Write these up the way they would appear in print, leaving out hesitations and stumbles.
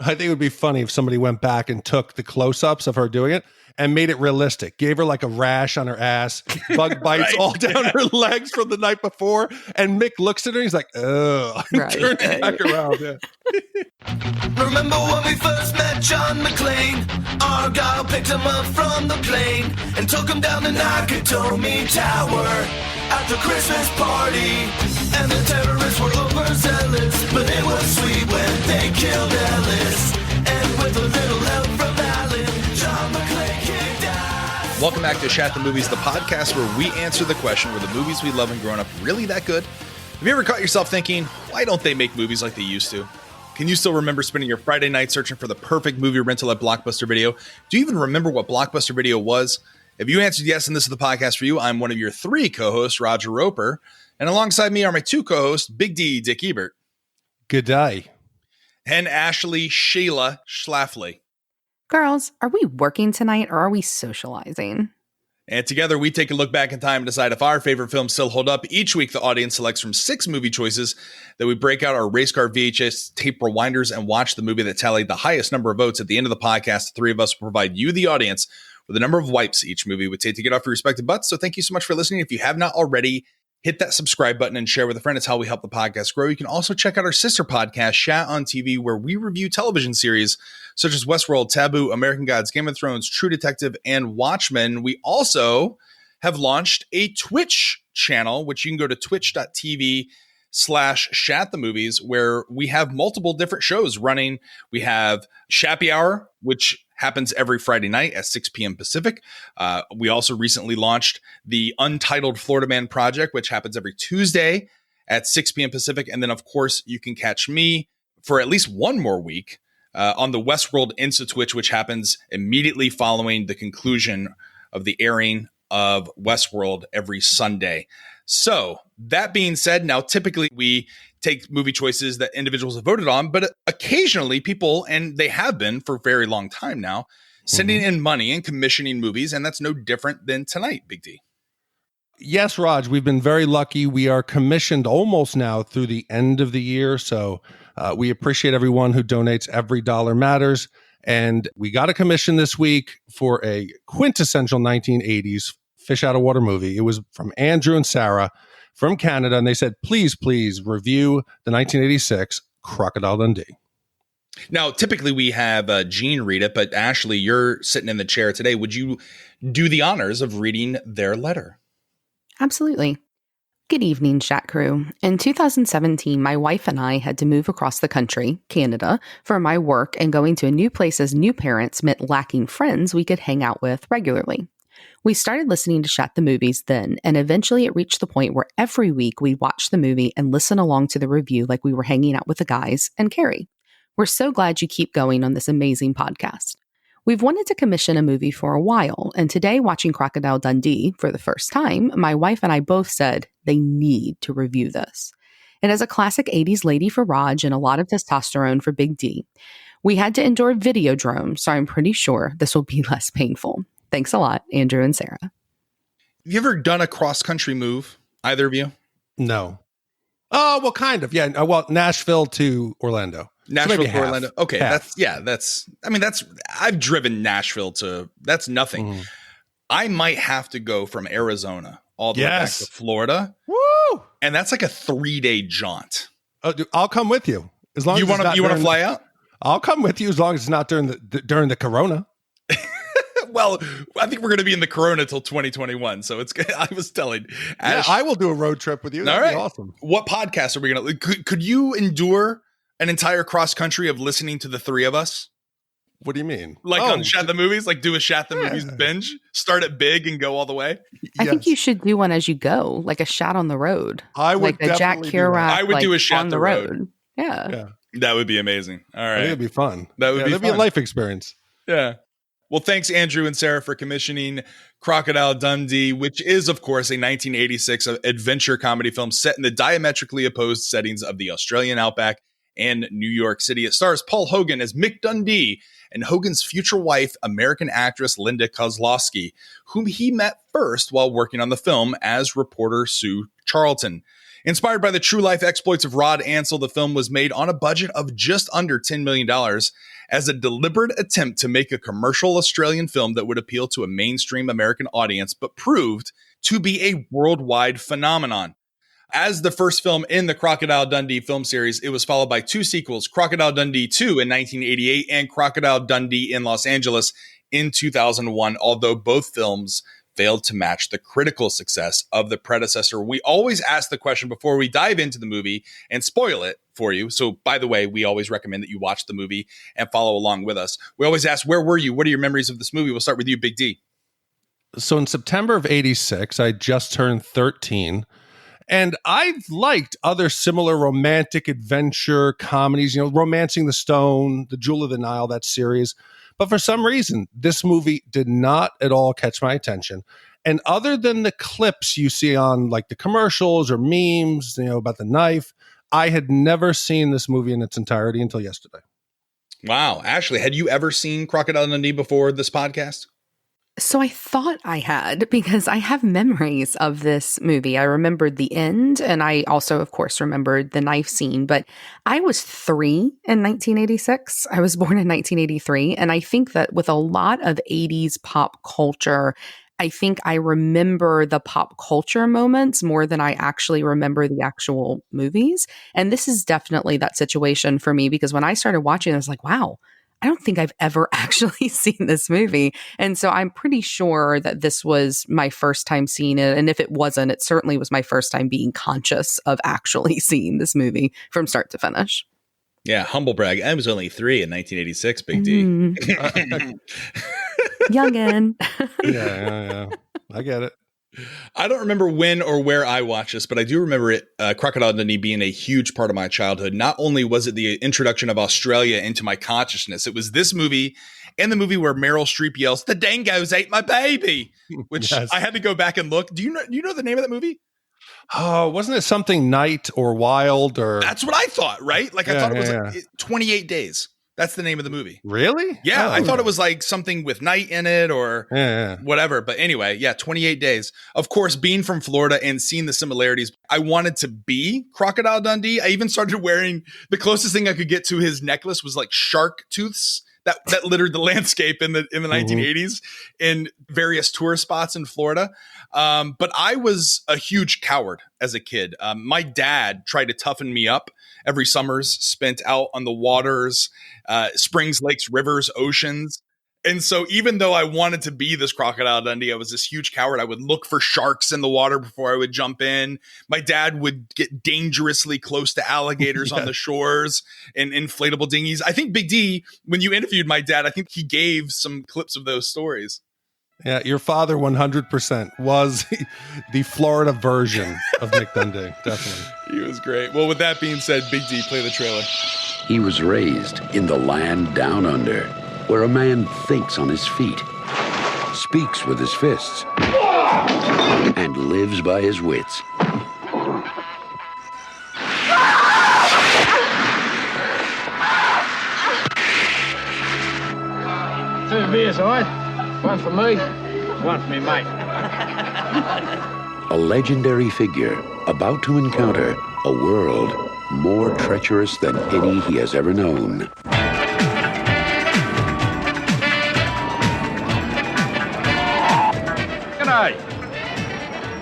I think it would be funny if somebody went back and took the close-ups of her doing it and made it realistic. Gave her like a rash on her ass, bug bites all down her legs from the night before. And Mick looks at her and he's like, oh, turns back around. Yeah. Remember when we first met John McClane? Argyle picked him up from the plane and took him down the Nakatomi Tower at the Christmas party. And the terrorists were overzealous, but it was sweet when they killed Ellis. And with a little help from Alan, John McClane kicked ass. Welcome back to Shat The Movies, the podcast where we answer the question, were the movies we love and growing up really that good? Have you ever caught yourself thinking, why don't they make movies like they used to? Can you still remember spending your Friday night searching for the perfect movie rental at Blockbuster Video? Do you even remember what Blockbuster Video was? If you answered yes and this is the podcast for you, I'm one of your three co-hosts, Roger Roper. And alongside me are my two co-hosts, Big D, Dick Ebert. Good day. And Ashley Shayla Schlafly. Girls, are we working tonight or are we socializing? And together we take a look back in time and decide if our favorite films still hold up. Each week, the audience selects from 6 movie choices that we break out our race car VHS tape rewinders and watch the movie that tallied the highest number of votes. At the end of the podcast, the three of us will provide you, the audience, with the number of wipes each movie would take to get off your respective butts. So thank you so much for listening. If you have not already, hit that subscribe button and share with a friend. It's how we help the podcast grow. You can also check out our sister podcast, Shat on TV, where we review television series such as Westworld, Taboo, American Gods, Game of Thrones, True Detective, and Watchmen. We also have launched a Twitch channel, which you can go to twitch.tv/Shat The Movies, where we have multiple different shows running. We have Shappy Hour, which happens every Friday night at 6 p.m. Pacific. We also recently launched the Untitled Florida Man Project, which happens every Tuesday at 6 p.m. Pacific. And then, of course, you can catch me for at least one more week on the Westworld Insta Twitch, which happens immediately following the conclusion of the airing of Westworld every Sunday. So that being said, now typically we take movie choices that individuals have voted on, but occasionally people, and they have been for a very long time now, sending in money and commissioning movies. And that's no different than tonight, Big D. Yes, Raj, we've been very lucky. We are commissioned almost now through the end of the year. So we appreciate everyone who donates. Every dollar matters. And we got a commission this week for a quintessential 1980s fish out of water movie. It was from Andrew and Sarah from Canada. And they said, please review the 1986 Crocodile Dundee. Now, typically we have Gene read it, but Ashley, you're sitting in the chair today. Would you do the honors of reading their letter? Absolutely. Good evening, Shat Crew. In 2017, my wife and I had to move across the country, Canada, for my work, and going to a new place as new parents meant lacking friends we could hang out with regularly. We started listening to Shat The Movies then, and eventually it reached the point where every week we'd watch the movie and listen along to the review like we were hanging out with the guys and Carrie. We're so glad you keep going on this amazing podcast. We've wanted to commission a movie for a while, and today, watching Crocodile Dundee for the first time, my wife and I both said they need to review this. It has a classic 80s lady for Raj and a lot of testosterone for Big D. We had to endure Videodrome, so I'm pretty sure this will be less painful. Thanks a lot, Andrew and Sarah. Have you ever done a cross-country move, either of you? No. Oh, well, kind of. Yeah. Well, Nashville to Orlando. Nashville so to Orlando. Okay. Half. I've driven Nashville that's nothing. Mm-hmm. I might have to go from Arizona all the way back to Florida. Woo! And that's like a 3-day jaunt. Oh, dude, I'll come with you. As long You as want to fly out? I'll come with you as long as it's not during the Corona. Well, I think we're going to be in the Corona till 2021. So I was telling Ash, I will do a road trip with you. That'd be awesome. What podcast are we going to, could you endure an entire cross country of listening to the three of us? What do you mean? Like on Shat The Movies, like do a Shat The Movies binge, start it big and go all the way. I think you should do one as you go, like a Shat on the road. I would like a Jack Kerouac. I would do a Shat on the road. Yeah. That would be amazing. All right. It'd be fun. That'd be a life experience. Yeah. Well, thanks, Andrew and Sarah, for commissioning Crocodile Dundee, which is, of course, a 1986 adventure comedy film set in the diametrically opposed settings of the Australian outback and New York City. It stars Paul Hogan as Mike Dundee and Hogan's future wife, American actress Linda Kozlowski, whom he met first while working on the film as reporter Sue Charlton. Inspired by the true life exploits of Rod Ansel, the film was made on a budget of just under $10 million as a deliberate attempt to make a commercial Australian film that would appeal to a mainstream American audience, but proved to be a worldwide phenomenon. As the first film in the Crocodile Dundee film series, it was followed by 2 sequels, Crocodile Dundee 2 in 1988 and Crocodile Dundee in Los Angeles in 2001, although both films failed to match the critical success of the predecessor. We always ask the question before we dive into the movie and spoil it for you. So, by the way, we always recommend that you watch the movie and follow along with us. We always ask, where were you? What are your memories of this movie? We'll start with you, Big D. So in September of 86, I just turned 13. And I've liked other similar romantic adventure comedies, Romancing the Stone, The Jewel of the Nile, that series. But for some reason, this movie did not at all catch my attention. And other than the clips you see on like the commercials or memes, about the knife, I had never seen this movie in its entirety until yesterday. Wow. Ashley, had you ever seen Crocodile Dundee before this podcast? So I thought I had, because I have memories of this movie. I remembered the end, and I also, of course, remembered the knife scene. But I was 3 in 1986. I was born in 1983. And I think that with a lot of 80s pop culture, I think I remember the pop culture moments more than I actually remember the actual movies. And this is definitely that situation for me, because when I started watching, I was like, wow, I don't think I've ever actually seen this movie. And so I'm pretty sure that this was my first time seeing it. And if it wasn't, it certainly was my first time being conscious of actually seeing this movie from start to finish. Yeah, humble brag. I was only 3 in 1986, Big D. Youngin. Yeah. I get it. I don't remember when or where I watched this, but I do remember it, Crocodile Dundee being a huge part of my childhood. Not only was it the introduction of Australia into my consciousness, it was this movie and the movie where Meryl Streep yells, "The dingoes ate my baby," which yes. I had to go back and look. Do you know the name of that movie? Oh, wasn't it something Night or Wild or? That's what I thought, right? Like I thought it was like 28 Days. That's the name of the movie. Really? Yeah, I thought it was like something with night in it or whatever. But anyway, 28 Days. Of course, being from Florida and seeing the similarities, I wanted to be Crocodile Dundee. I even started wearing, the closest thing I could get to his necklace was like shark tooths that littered the landscape in the 1980s in various tourist spots in Florida. But I was a huge coward as a kid. My dad tried to toughen me up every summers spent out on the waters, springs, lakes, rivers, oceans. And so even though I wanted to be this Crocodile Dundee, I was this huge coward. I would look for sharks in the water before I would jump in. My dad would get dangerously close to alligators on the shores in inflatable dinghies. I think Big D, when you interviewed my dad, I think he gave some clips of those stories. Yeah, your father 100% was the Florida version of Nick Dundee, definitely. He was great. Well, with that being said, Big D, play the trailer. He was raised in the land down under, where a man thinks on his feet, speaks with his fists, and lives by his wits. Two beers, all right? One for me, one for me, mate. A legendary figure about to encounter a world more treacherous than any he has ever known. G'day.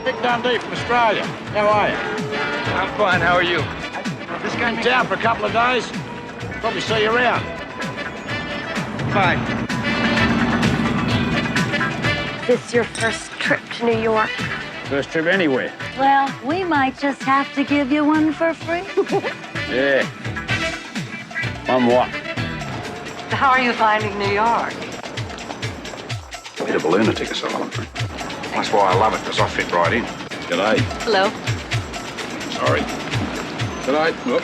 Mike Dundee from Australia. How are you? I'm fine. How are you? Just going to town for a couple of days. Probably see you around. Bye. Is this your first trip to New York? First trip anywhere. Well, we might just have to give you one for free. Yeah. On what? How are you finding New York? Bit of a lunatic or something. That's why I love it, because I fit right in. G'day. Hello. Sorry. G'day. Look.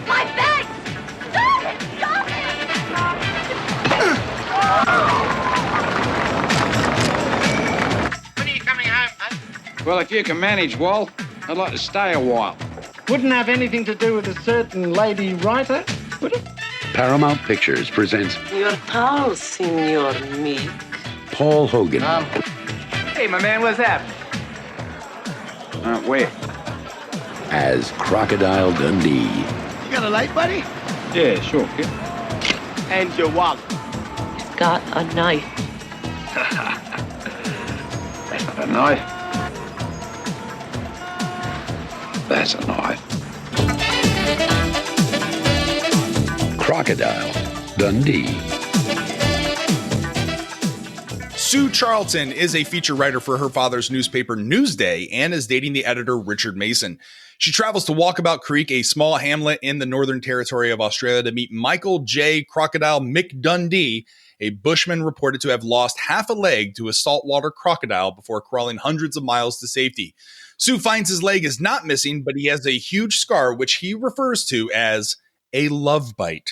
My bag! Stop it! Stop it! When are you coming home, huh? Well, if you can manage, Wal, I'd like to stay a while. Wouldn't have anything to do with a certain lady writer, would it? Paramount Pictures presents Your towel, Senor Meek. Paul Hogan. Hey, my man, what's happening? Where? As Crocodile Dundee. You got a light, buddy? Yeah, sure, kid. And your wallet. Got a knife. That's not a knife. That's a knife. Crocodile Dundee. Sue Charlton is a feature writer for her father's newspaper Newsday and is dating the editor Richard Mason. She travels to Walkabout Creek, a small hamlet in the Northern Territory of Australia, to meet Michael J. Crocodile Mick Dundee, a bushman reported to have lost half a leg to a saltwater crocodile before crawling hundreds of miles to safety. Sue finds his leg is not missing, but he has a huge scar, which he refers to as a love bite.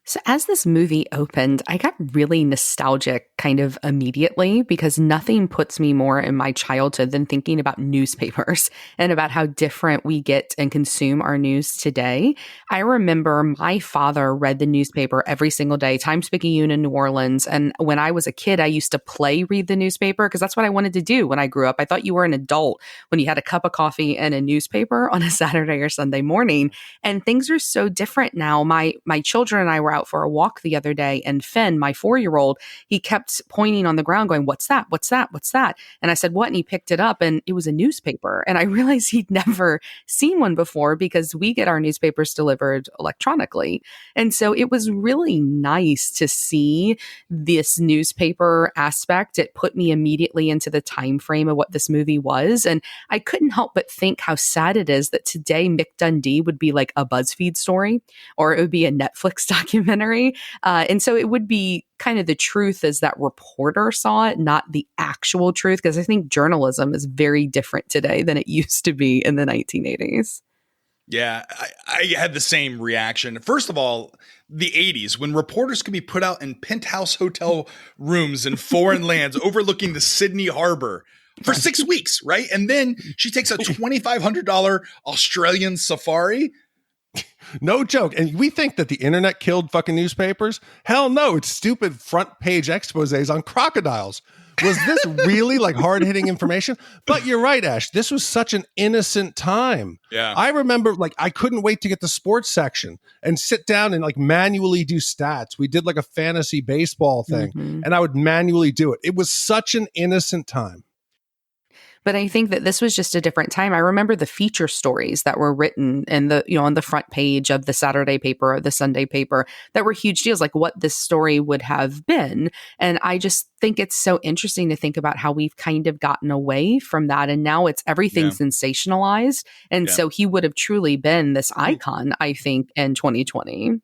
So as this movie opened, I got really nostalgic kind of immediately because nothing puts me more in my childhood than thinking about newspapers and about how different we get and consume our news today. I remember my father read the newspaper every single day, Times-Picayune in New Orleans. And when I was a kid, I used to read the newspaper because that's what I wanted to do when I grew up. I thought you were an adult when you had a cup of coffee and a newspaper on a Saturday or Sunday morning. And things are so different now. My children and I were out for a walk the other day, and Finn, my 4-year-old, he kept pointing on the ground going, "What's that? What's that? What's that?" And I said, "What?" And he picked it up, and it was a newspaper. And I realized he'd never seen one before because we get our newspapers delivered electronically. And so it was really nice to see this newspaper aspect. It put me immediately into the time frame of what this movie was. And I couldn't help but think how sad it is that today Mick Dundee would be like a BuzzFeed story, or it would be a Netflix documentary. And so it would be kind of the truth as that reporter saw it, not the actual truth, because I think journalism is very different today than it used to be in the 1980s. Yeah, I had the same reaction. First of all, the 80s, when reporters could be put out in penthouse hotel rooms in foreign lands overlooking the Sydney Harbor for 6 weeks, right? And then she takes a $2,500 Australian safari. No joke. And we think that the internet killed fucking newspapers? Hell no. It's stupid front page exposés on crocodiles. Was this really like hard-hitting information? But you're right, Ash. This was such an innocent time. Yeah. I remember like I couldn't wait to get the sports section and sit down and like manually do stats. We did like a fantasy baseball thing and I would manually do it. It was such an innocent time. But I think that this was just a different time. I remember the feature stories that were written in the, on the front page of the Saturday paper or the Sunday paper that were huge deals, like what this story would have been. And I just think it's so interesting to think about how we've kind of gotten away from that. And now it's everything sensationalized. And so he would have truly been this icon, I think, in 2020.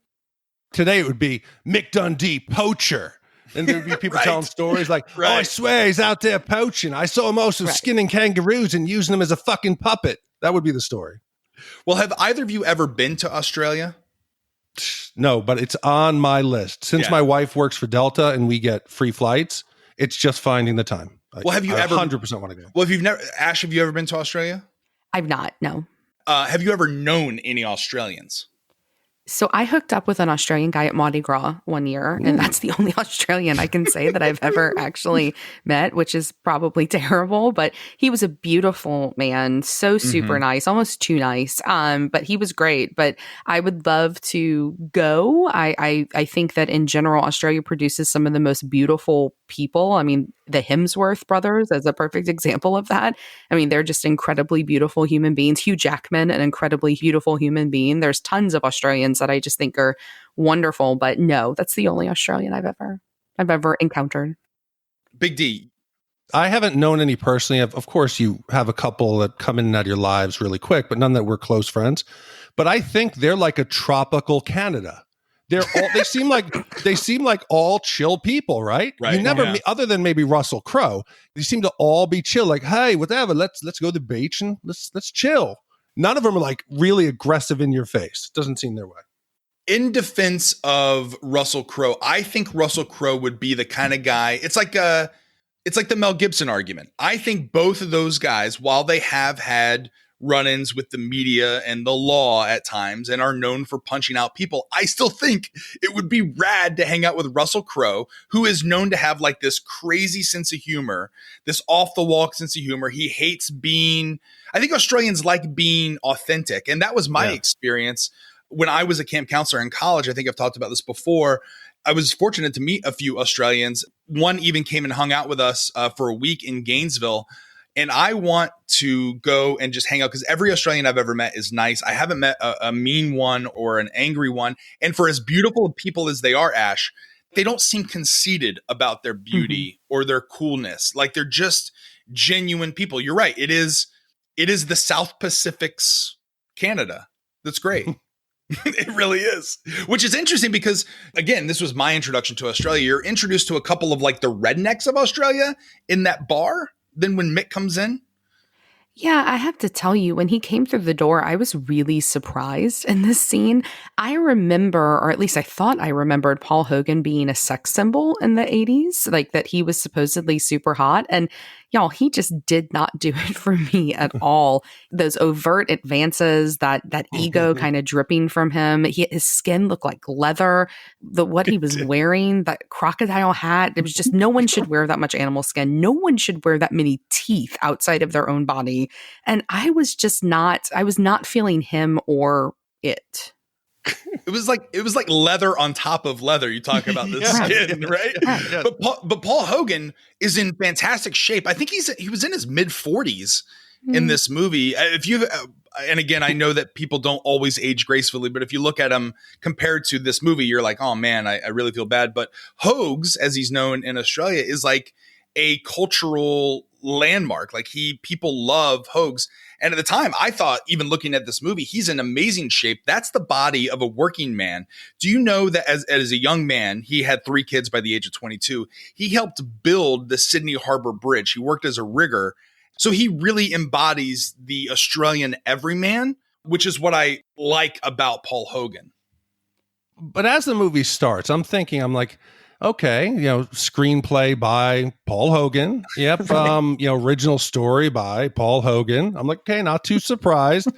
Today it would be Mick Dundee, poacher. And there'd be people telling stories like, oh, I swear he's out there poaching. I saw him also skinning kangaroos and using them as a fucking puppet. That would be the story. Well, have either of you ever been to Australia? No, but it's on my list. Since my wife works for Delta and we get free flights, it's just finding the time. Well, have you ever 100% want to go? Well, if you've never, Ash, have you ever been to Australia? I've not, no. Have you ever known any Australians? So I hooked up with an Australian guy at Mardi Gras one year, and that's the only Australian I can say that I've ever actually met, which is probably terrible. But he was a beautiful man, so super nice, almost too nice. But he was great. But I would love to go. I think that in general, Australia produces some of the most beautiful people. I mean, the Hemsworth brothers as a perfect example of that. I mean, they're just incredibly beautiful human beings. Hugh Jackman, an incredibly beautiful human being. There's tons of Australians that I just think are wonderful, but no, that's the only Australian I've ever encountered. Big D. I haven't known any personally. Of course, you have a couple that come in and out of your lives really quick, but none that we're close friends. But I think they're like a tropical Canada. They seem like all chill people, right? You never meet, other than maybe Russell Crowe, they seem to all be chill. Like, hey, whatever, let's go to the beach and let's chill. None of them are like really aggressive in your face. Doesn't seem their way. In defense of Russell Crowe, I think Russell Crowe would be the kind of guy. It's like the Mel Gibson argument. I think both of those guys, while they have had run-ins with the media and the law at times and are known for punching out people, I still think it would be rad to hang out with Russell Crowe, who is known to have like this crazy sense of humor, this off-the-wall sense of humor. He hates I think Australians like being authentic. And that was my experience when I was a camp counselor in college. I think I've talked about this before. I was fortunate to meet a few Australians. One even came and hung out with us for a week in Gainesville. And I want to go and just hang out because every Australian I've ever met is nice. I haven't met a mean one or an angry one. And for as beautiful of people as they are, Ash, they don't seem conceited about their beauty or their coolness. Like they're just genuine people. You're right. It is the South Pacific's Canada. That's great. It really is. Which is interesting because, again, this was my introduction to Australia. You're introduced to a couple of like the rednecks of Australia in that bar. Then when Mick comes in. Yeah, I have to tell you, when he came through the door, I was really surprised in this scene. I remember, or at least I thought I remembered, Paul Hogan being a sex symbol in the 80s, like that he was supposedly super hot. And y'all, he just did not do it for me at all. Those overt advances, that ego kind of dripping from him. His skin looked like leather. What he was wearing, that crocodile hat, it was just, no one should wear that much animal skin. No one should wear that many teeth outside of their own body. And I was not feeling him or it. It was like leather on top of leather. You talk about the skin, right? Yeah. But Paul Hogan is in fantastic shape. I think he was in his mid 40s in this movie. And again, I know that people don't always age gracefully, but if you look at him compared to this movie, you're like, oh man, I really feel bad. But Hogs, as he's known in Australia, is like a cultural landmark. Like people love Hogs. And at the time, I thought, even looking at this movie, he's in amazing shape. That's the body of a working man. Do you know that as a young man, he had 3 kids by the age of 22. He helped build the Sydney Harbour Bridge. He worked as a rigger. So he really embodies the Australian everyman, which is what I like about Paul Hogan. But as the movie starts, I'm like, okay, screenplay by Paul Hogan. Yep. Original story by Paul Hogan. I'm like, okay, not too surprised.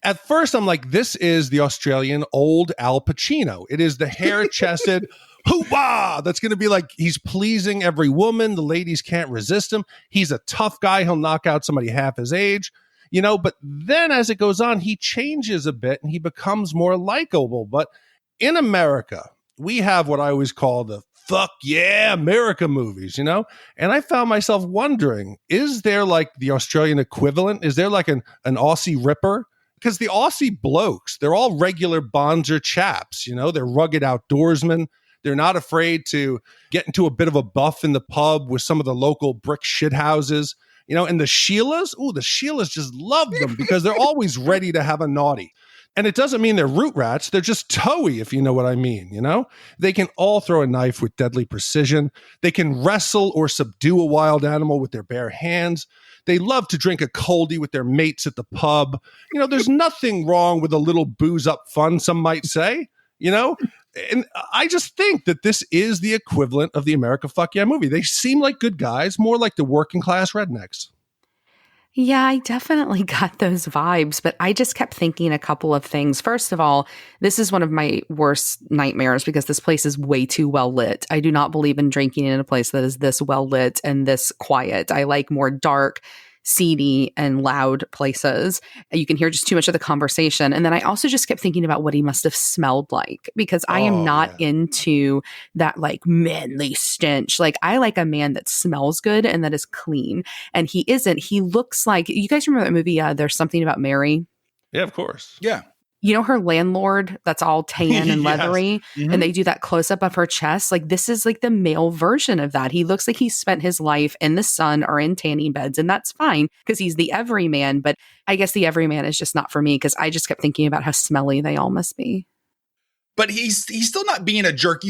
At first, I'm like, this is the Australian old Al Pacino. It is the hair-chested hoo-wah that's going to be like, he's pleasing every woman. The ladies can't resist him. He's a tough guy. He'll knock out somebody half his age. But then as it goes on, he changes a bit and he becomes more likable. But in America, we have what I always call the fuck yeah America movies, and I found myself wondering, is there like the Australian equivalent? Is there like an Aussie Ripper? Because the Aussie blokes, they're all regular bonzer chaps, they're rugged outdoorsmen. They're not afraid to get into a bit of a buff in the pub with some of the local brick shit houses, and the Sheilas, the Sheilas just love them because they're always ready to have a naughty. And it doesn't mean they're root rats. They're just toey, if you know what I mean, They can all throw a knife with deadly precision. They can wrestle or subdue a wild animal with their bare hands. They love to drink a coldie with their mates at the pub. There's nothing wrong with a little booze up fun, some might say, And I just think that this is the equivalent of the America Fuck Yeah movie. They seem like good guys, more like the working class rednecks. Yeah, I definitely got those vibes, but I just kept thinking a couple of things. First of all, this is one of my worst nightmares because this place is way too well lit. I do not believe in drinking in a place that is this well lit and this quiet. I like more dark, seedy, and loud places. You can hear just too much of the conversation. And then I also just kept thinking about what he must have smelled like, because I am not into that like manly stench. Like I like a man that smells good and that is clean. And he isn't. He looks like, you guys remember that movie, There's Something About Mary? Yeah, of course. Yeah. Her landlord that's all tan and leathery, and they do that close up of her chest. Like this is like the male version of that. He looks like he spent his life in the sun or in tanning beds, and that's fine because he's the everyman. But I guess the everyman is just not for me because I just kept thinking about how smelly they all must be. but he's still not being a jerk.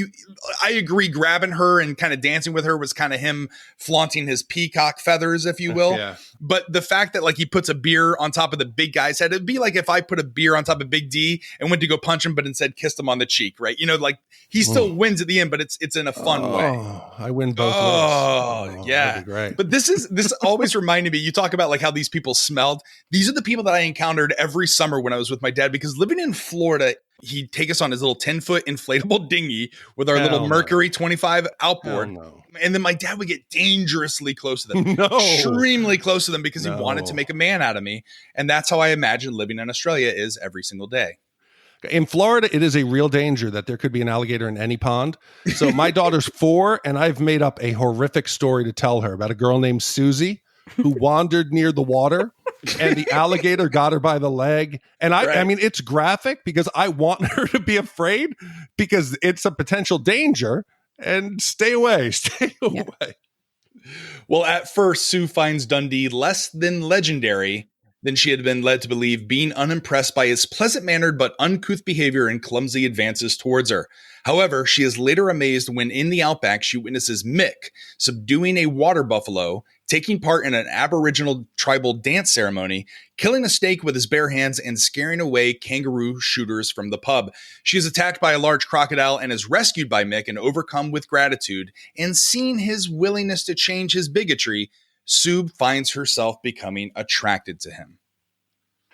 I agree. Grabbing her and kind of dancing with her was kind of him flaunting his peacock feathers, if you will. Yeah. But the fact that like he puts a beer on top of the big guy's head, it'd be like if I put a beer on top of Big D and went to go punch him, but instead kissed him on the cheek, right? You know, like he still wins at the end, but it's in a fun way. I win both ways. Oh, yeah. That'd be great. But this always reminded me, you talk about like how these people smelled. These are the people that I encountered every summer when I was with my dad, because living in Florida, he'd take us on his little 10-foot inflatable dinghy with our little Mercury 25 outboard. And then my dad would get dangerously close to them. Extremely close to them because he wanted to make a man out of me. And that's how I imagine living in Australia is every single day. In Florida, it is a real danger that there could be an alligator in any pond. So my daughter's 4, and I've made up a horrific story to tell her about a girl named Susie who wandered near the water, and the alligator got her by the leg. And I mean, it's graphic because I want her to be afraid because it's a potential danger. And stay away. Well, at first, Sue finds Dundee less than legendary than she had been led to believe, being unimpressed by his pleasant-mannered but uncouth behavior and clumsy advances towards her. However, she is later amazed when in the outback she witnesses Mick subduing a water buffalo, taking part in an Aboriginal tribal dance ceremony, killing a snake with his bare hands, and scaring away kangaroo shooters from the pub. She is attacked by a large crocodile and is rescued by Mick and overcome with gratitude. And seeing his willingness to change his bigotry, Sue finds herself becoming attracted to him.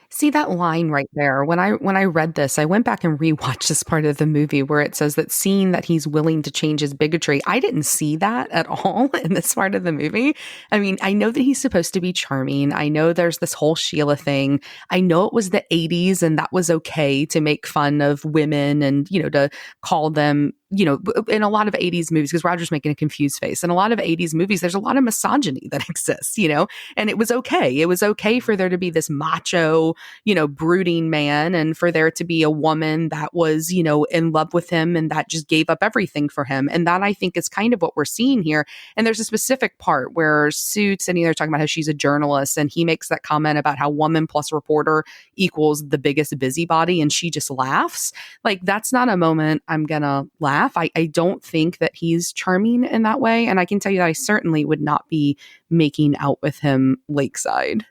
See that line right there. When I read this, I went back and rewatched this part of the movie where it says that seeing that he's willing to change his bigotry. I didn't see that at all in this part of the movie. I mean, I know that he's supposed to be charming. I know there's this whole Sheila thing. I know it was the 80s and that was okay to make fun of women and, you know, to call them, you know, in a lot of 80s movies, because Roger's making a confused face. In a lot of 80s movies, there's a lot of misogyny that exists, you know, and it was okay. It was okay for there to be this macho, you know, brooding man, and for there to be a woman that was, you know, in love with him and that just gave up everything for him. And that, I think, is kind of what we're seeing here. And there's a specific part where Sue's sitting there talking about how she's a journalist, and he makes that comment about how woman plus reporter equals the biggest busybody, and she just laughs. Like, that's not a moment I'm gonna laugh. I don't think that he's charming in that way. And I can tell you that I certainly would not be making out with him lakeside.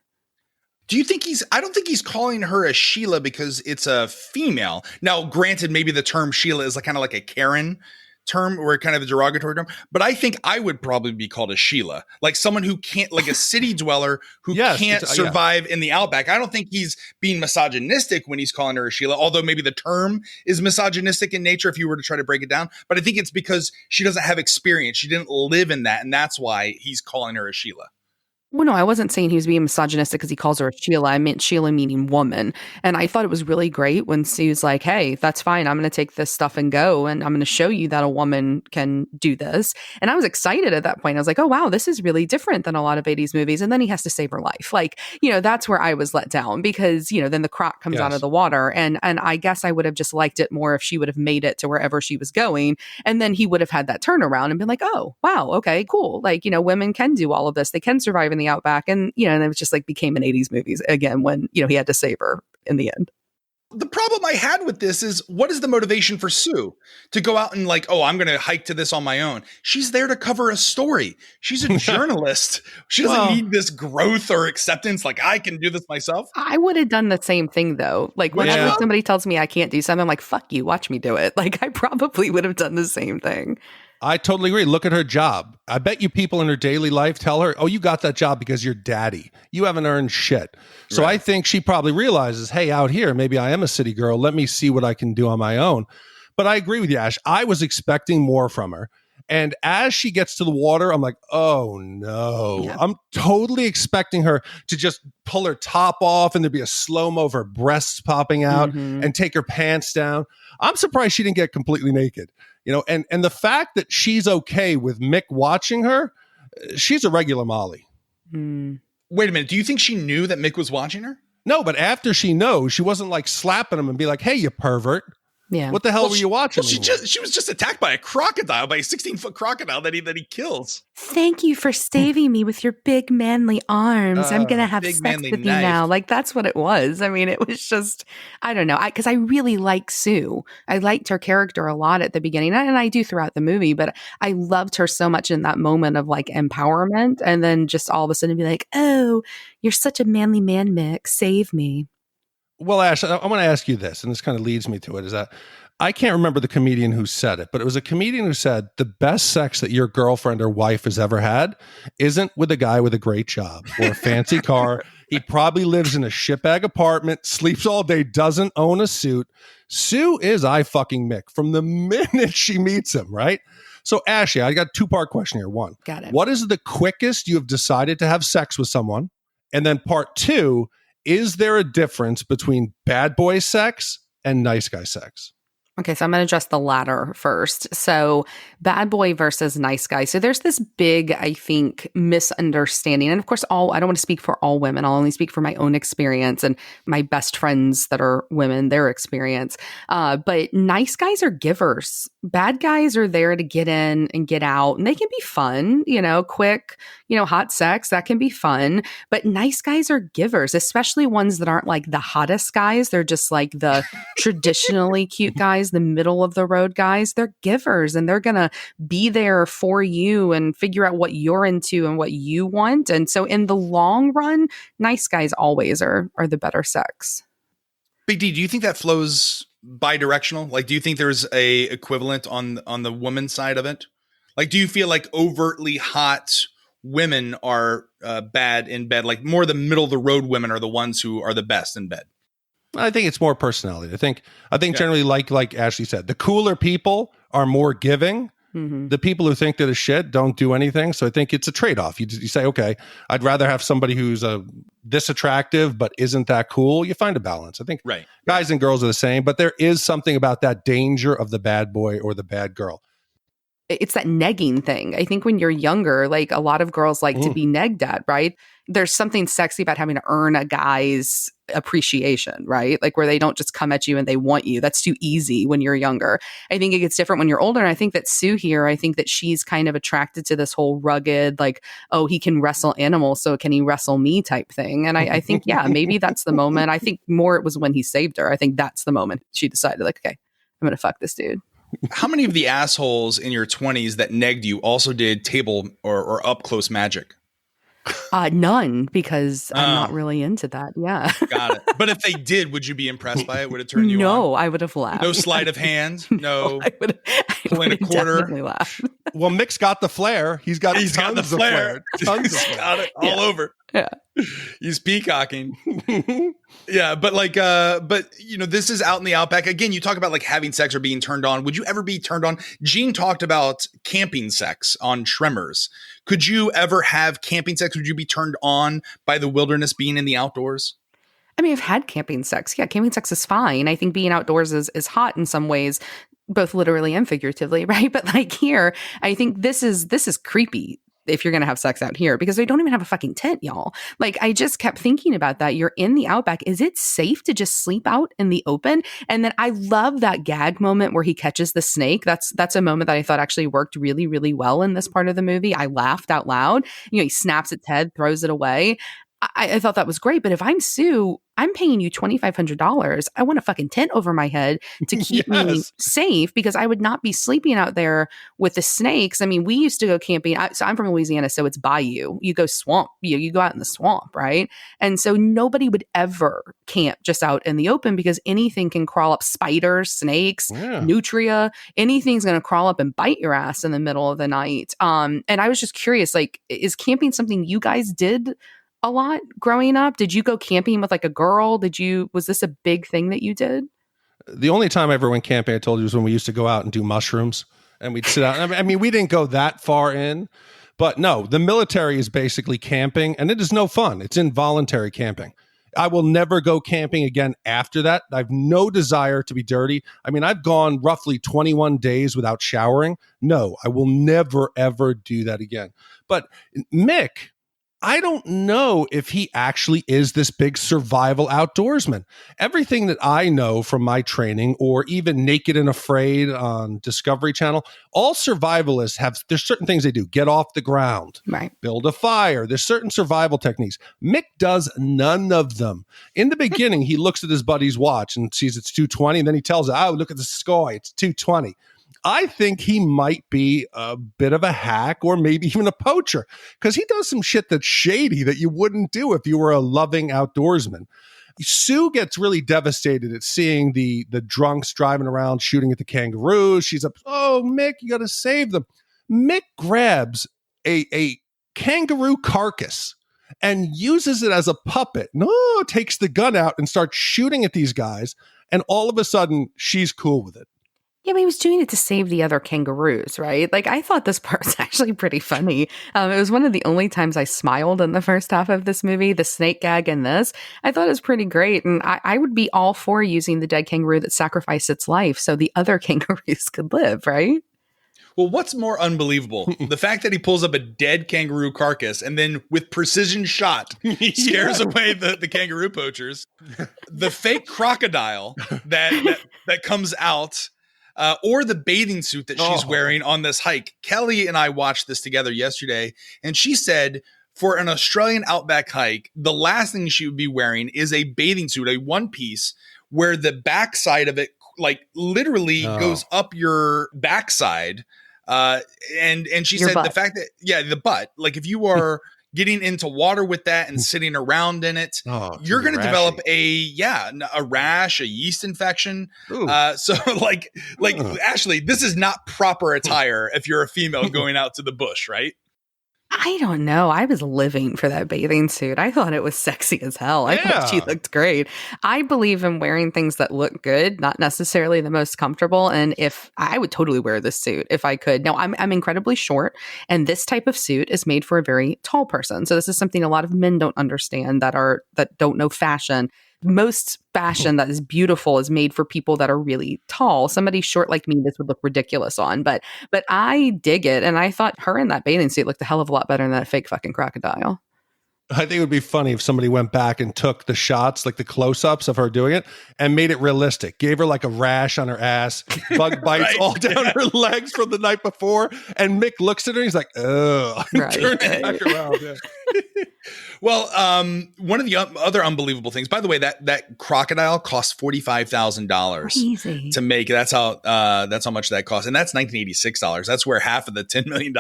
Do you think I don't think he's calling her a Sheila because it's a female. Now, granted, maybe the term Sheila is like kind of like a Karen term or kind of a derogatory term, but I think I would probably be called a Sheila, like someone who can't, like a city dweller who can't survive in the outback. I don't think he's being misogynistic when he's calling her a Sheila, although maybe the term is misogynistic in nature if you were to try to break it down. But I think it's because she doesn't have experience. She didn't live in that. And that's why he's calling her a Sheila. Well, no, I wasn't saying he was being misogynistic because he calls her a Sheila. I meant Sheila meaning woman. And I thought it was really great when Sue's like, hey, that's fine. I'm going to take this stuff and go. And I'm going to show you that a woman can do this. And I was excited at that point. I was like, oh, wow, this is really different than a lot of 80s movies. And then he has to save her life. Like, you know, that's where I was let down because, you know, then the croc comes out of the water. And I guess I would have just liked it more if she would have made it to wherever she was going. And then he would have had that turnaround and been like, oh, wow, okay, cool. Like, you know, women can do all of this. They can survive in the outback. And, you know, and it was just like became an 80s movies again when, you know, he had to save her in the end. The problem I had with this is, what is the motivation for Sue to go out and like, oh, I'm going to hike to this on my own? She's there to cover a story. She's a journalist. She doesn't need this growth or acceptance. Like, I can do this myself. I would have done the same thing, though. Like, when somebody tells me I can't do something, I'm like, fuck you, watch me do it. Like, I probably would have done the same thing. I totally agree. Look at her job. I bet you people in her daily life tell her, oh, you got that job because you're daddy. You haven't earned shit. So I think she probably realizes, hey, out here, maybe I am a city girl. Let me see what I can do on my own. But I agree with you, Ash. I was expecting more from her. And as she gets to the water, I'm like, oh, no. Yeah. I'm totally expecting her to just pull her top off and there'd be a slow-mo of her breasts popping out and take her pants down. I'm surprised she didn't get completely naked. You know, and the fact that she's okay with Mick watching her, she's a regular Molly. Wait a minute. Do you think she knew that Mick was watching her? No, but after she knows, she wasn't like slapping him and be like, hey, you pervert. Yeah. What the hell were you watching? She was just attacked by a crocodile, by a 16-foot crocodile that he kills. Thank you for saving me with your big manly arms. I'm going to have sex with you now. Like, that's what it was. I mean, it was just, I don't know. Because I really like Sue. I liked her character a lot at the beginning. And I do throughout the movie. But I loved her so much in that moment of like empowerment. And then just all of a sudden be like, oh, you're such a manly man, Mick. Save me. Well, Ash, I want to ask you this, and this kind of leads me to it, is that I can't remember the comedian who said it, but it was a comedian who said the best sex that your girlfriend or wife has ever had isn't with a guy with a great job or a fancy car. He probably lives in a shitbag apartment, sleeps all day, doesn't own a suit. Sue is fucking Mick from the minute she meets him, right? So, Ashley, I got a two-part question here. One, got it. What is the quickest you have decided to have sex with someone? And then part two, is there a difference between bad boy sex and nice guy sex? Okay, so I'm going to address the latter first. So bad boy versus nice guy. So there's this big, I think, misunderstanding. And of course, I don't want to speak for all women. I'll only speak for my own experience and my best friends that are women, their experience. But nice guys are givers. Bad guys are there to get in and get out. And they can be fun, quick, hot sex. That can be fun. But nice guys are givers, especially ones that aren't like the hottest guys. They're just like the traditionally cute guys. The middle of the road guys, they're givers and they're going to be there for you and figure out what you're into and what you want. And so in the long run, nice guys always are the better sex. Big D, do you think that flows bi-directional? Like, do you think there's a equivalent on the woman's side of it? Like, do you feel like overtly hot women are bad in bed? Like more the middle of the road women are the ones who are the best in bed? I think it's more personality. I think generally, like Ashley said, the cooler people are more giving. Mm-hmm. The people who think they're the shit don't do anything. So I think it's a trade-off. You say, okay, I'd rather have somebody who's this attractive but isn't that cool. You find a balance. I think guys and girls are the same, but there is something about that danger of the bad boy or the bad girl. It's that negging thing. I think when you're younger, like a lot of girls like to be negged at, right? There's something sexy about having to earn a guy's appreciation, right? Like where they don't just come at you and they want you. That's too easy when you're younger. I think it gets different when you're older. And I think that Sue here, I think that she's kind of attracted to this whole rugged, like, oh, he can wrestle animals, so can he wrestle me type thing. And I think, yeah, maybe that's the moment. I think more it was when he saved her. I think that's the moment she decided like, okay, I'm going to fuck this dude. How many of the assholes in your 20s that negged you also did table or up close magic? None, because I'm not really into that. Yeah. Got it. But if they did, would you be impressed by it? Would it turn you on? No, I would have laughed. No sleight of hand? No. I would pulling a quarter? Definitely laughed. Well, Mick's got the flair. He's got the flair. Tons of flair. Got it all over. Yeah. He's peacocking. Yeah, but this is out in the outback. Again, you talk about like having sex or being turned on. Would you ever be turned on? Gene talked about camping sex on Tremors. Could you ever have camping sex? Would you be turned on by the wilderness, being in the outdoors? I mean, I've had camping sex. Yeah, camping sex is fine. I think being outdoors is hot in some ways, both literally and figuratively, right? But like here, I think this is creepy if you're going to have sex out here, because they don't even have a fucking tent, y'all. Like, I just kept thinking about that. You're in the outback. Is it safe to just sleep out in the open? And then I love that gag moment where he catches the snake. That's a moment that I thought actually worked really, really well in this part of the movie. I laughed out loud. He snaps its head, throws it away. I thought that was great. But if I'm Sue, I'm paying you $2,500. I want a fucking tent over my head to keep me safe, because I would not be sleeping out there with the snakes. I mean, we used to go camping. So I'm from Louisiana, so it's bayou. You go swamp. You go out in the swamp, right? And so nobody would ever camp just out in the open, because anything can crawl up. Spiders, snakes, nutria, anything's going to crawl up and bite your ass in the middle of the night. And I was just curious, like, is camping something you guys did a lot growing up? Did you go camping with like a girl? Was this a big thing that you did? The only time I ever went camping, I told you, was when we used to go out and do mushrooms and we'd sit out. I mean, we didn't go that far in, but no, the military is basically camping, and it is no fun. It's involuntary camping. I will never go camping again after that. I have no desire to be dirty. I mean, I've gone roughly 21 days without showering. No, I will never, ever do that again. But Mick, I don't know if he actually is this big survival outdoorsman. Everything that I know from my training, or even Naked and Afraid on Discovery Channel, all survivalists there's certain things they do. Get off the ground, Right. Build a fire. There's certain survival techniques. Mick does none of them. In the beginning, he looks at his buddy's watch and sees it's 2:20, and then he tells her, oh, look at the sky, it's 2:20. I think he might be a bit of a hack, or maybe even a poacher, because he does some shit that's shady that you wouldn't do if you were a loving outdoorsman. Sue gets really devastated at seeing the drunks driving around shooting at the kangaroos. She's up, oh, Mick, you got to save them. Mick grabs a kangaroo carcass and uses it as a puppet. No, takes the gun out and starts shooting at these guys. And all of a sudden, she's cool with it. Yeah, but he was doing it to save the other kangaroos, right? Like, I thought this part was actually pretty funny. It was one of the only times I smiled in the first half of this movie, the snake gag in this. I thought it was pretty great. And I would be all for using the dead kangaroo that sacrificed its life so the other kangaroos could live, right? Well, what's more unbelievable? The fact that he pulls up a dead kangaroo carcass and then with precision shot scares away the kangaroo poachers. The fake crocodile that comes out, or the bathing suit that she's wearing on this hike. Kelly and I watched this together yesterday, and she said for an Australian outback hike, the last thing she would be wearing is a bathing suit, a one piece, where the backside of it like literally goes up your backside. And she Your said butt. the fact that, the butt, like if you are getting into water with that and sitting around in it, you're going to develop a rash, a yeast infection. So like Ashley, this is not proper attire if you're a female going out to the bush, right? I don't know. I was living for that bathing suit. I thought it was sexy as hell. I thought she looked great. I believe in wearing things that look good, not necessarily the most comfortable. And if I would totally wear this suit if I could. Now, I'm incredibly short, and this type of suit is made for a very tall person. So this is something a lot of men don't understand that don't know fashion. Most fashion that is beautiful is made for people that are really tall. Somebody short like me, this would look ridiculous on, but I dig it. And I thought her in that bathing suit looked a hell of a lot better than that fake fucking crocodile. I think it would be funny if somebody went back and took the shots, like the close-ups of her doing it, and made it realistic. Gave her like a rash on her ass, bug bites all down her legs from the night before. And Mick looks at her and he's like, oh, turn it back around. Yeah. Well, one of the other unbelievable things, by the way, that crocodile cost $45,000 to make. That's how much that cost. And that's $1986. That's where half of the $10 million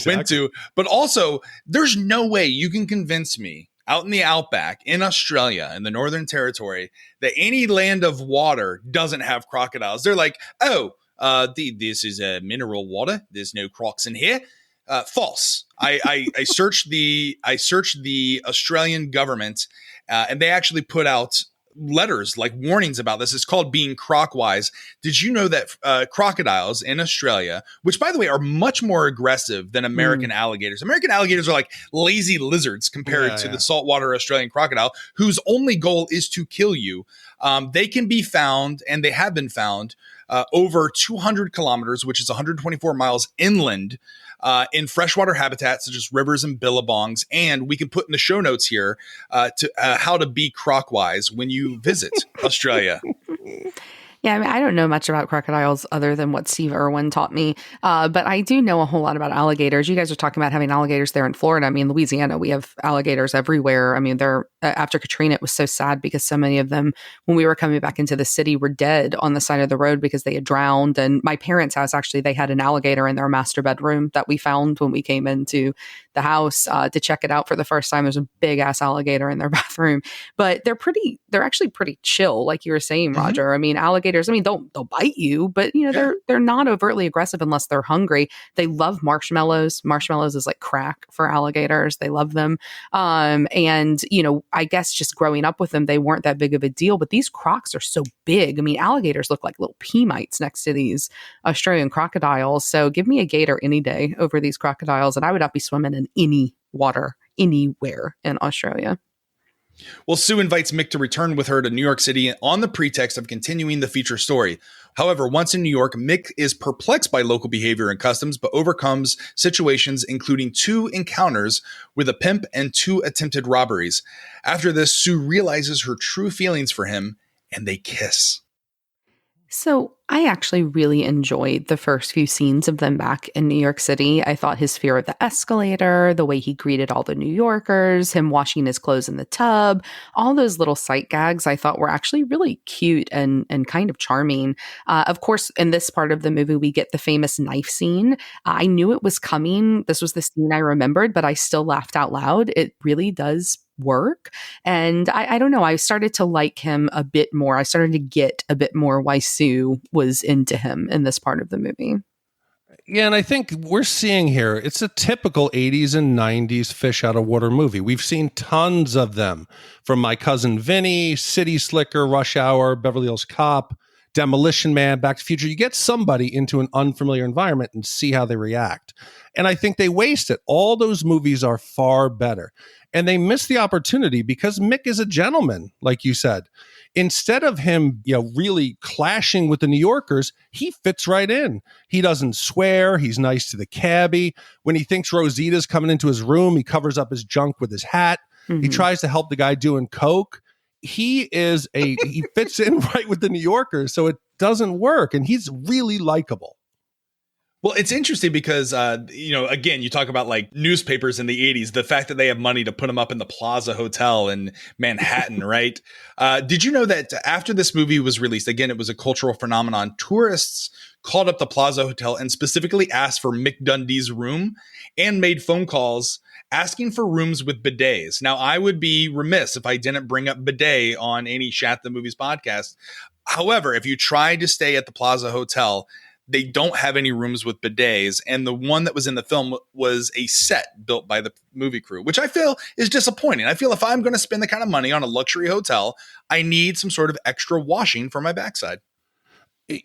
went to. But also, there's no way you can convince me out in the outback in Australia, in the Northern Territory, that any land of water doesn't have crocodiles. They're like, this is a mineral water. There's no crocs in here. False. I searched the Australian government, and they actually put out letters like warnings about this. It's called being croc-wise. Did you know that crocodiles in Australia, which by the way are much more aggressive than American alligators. American alligators are like lazy lizards compared to the saltwater Australian crocodile, whose only goal is to kill you. They can be found, and they have been found over 200 kilometers, which is 124 miles inland, in freshwater habitats such as rivers and billabongs. And we can put in the show notes here to how to be croc-wise when you visit Australia. Yeah, I mean, I don't know much about crocodiles other than what Steve Irwin taught me, but I do know a whole lot about alligators. You guys are talking about having alligators there in Florida. I mean, Louisiana, we have alligators everywhere. I mean, they're after Katrina, it was so sad because so many of them, when we were coming back into the city, were dead on the side of the road because they had drowned. And my parents' house, actually, they had an alligator in their master bedroom that we found when we came into the house to check it out for the first time. There's a big ass alligator in their bathroom, but they're actually pretty chill, like you were saying, Roger. I mean, alligators, they'll bite you, but they're not overtly aggressive unless they're hungry. They love marshmallows. Marshmallows is like crack for alligators. They love them. And I guess just growing up with them, they weren't that big of a deal, but these crocs are so big. I mean, alligators look like little pea mites next to these Australian crocodiles. So give me a gator any day over these crocodiles, and I would not be swimming in any water anywhere in Australia. Well, Sue invites Mick to return with her to New York City on the pretext of continuing the feature story. However, once in New York, Mick is perplexed by local behavior and customs, but overcomes situations, including 2 encounters with a pimp and 2 attempted robberies. After this, Sue realizes her true feelings for him, and they kiss. So I actually really enjoyed the first few scenes of them back in New York City. I thought his fear of the escalator, the way he greeted all the New Yorkers, him washing his clothes in the tub, all those little sight gags I thought were actually really cute and kind of charming. Of course, in this part of the movie, we get the famous knife scene. I knew it was coming. This was the scene I remembered, but I still laughed out loud. It really does work. And I don't know, I started to like him a bit more. I started to get a bit more why Sue was into him in this part of the movie. Yeah, and I think we're seeing here, it's a typical 80s and 90s fish out of water movie. We've seen tons of them, from My Cousin Vinny, City Slicker, Rush Hour, Beverly Hills Cop, Demolition Man, Back to the Future. You get somebody into an unfamiliar environment and see how they react. And I think they waste it. All those movies are far better. And they miss the opportunity because Mick is a gentleman, like you said. Instead of him, really clashing with the New Yorkers, he fits right in. He doesn't swear. He's nice to the cabbie. When he thinks Rosita's coming into his room, he covers up his junk with his hat. Mm-hmm. He tries to help the guy doing coke. He fits in right with the New Yorkers, so it doesn't work. And he's really likable. Well, it's interesting because, again, you talk about like newspapers in the 80s, the fact that they have money to put them up in the Plaza Hotel in Manhattan, right? Did you know that after this movie was released, again, it was a cultural phenomenon, tourists called up the Plaza Hotel and specifically asked for Mike Dundee's room and made phone calls asking for rooms with bidets. Now, I would be remiss if I didn't bring up bidet on any Shat The Movies podcast. However, if you try to stay at the Plaza Hotel, they don't have any rooms with bidets. And the one that was in the film was a set built by the movie crew, which I feel is disappointing. I feel if I'm going to spend the kind of money on a luxury hotel, I need some sort of extra washing for my backside.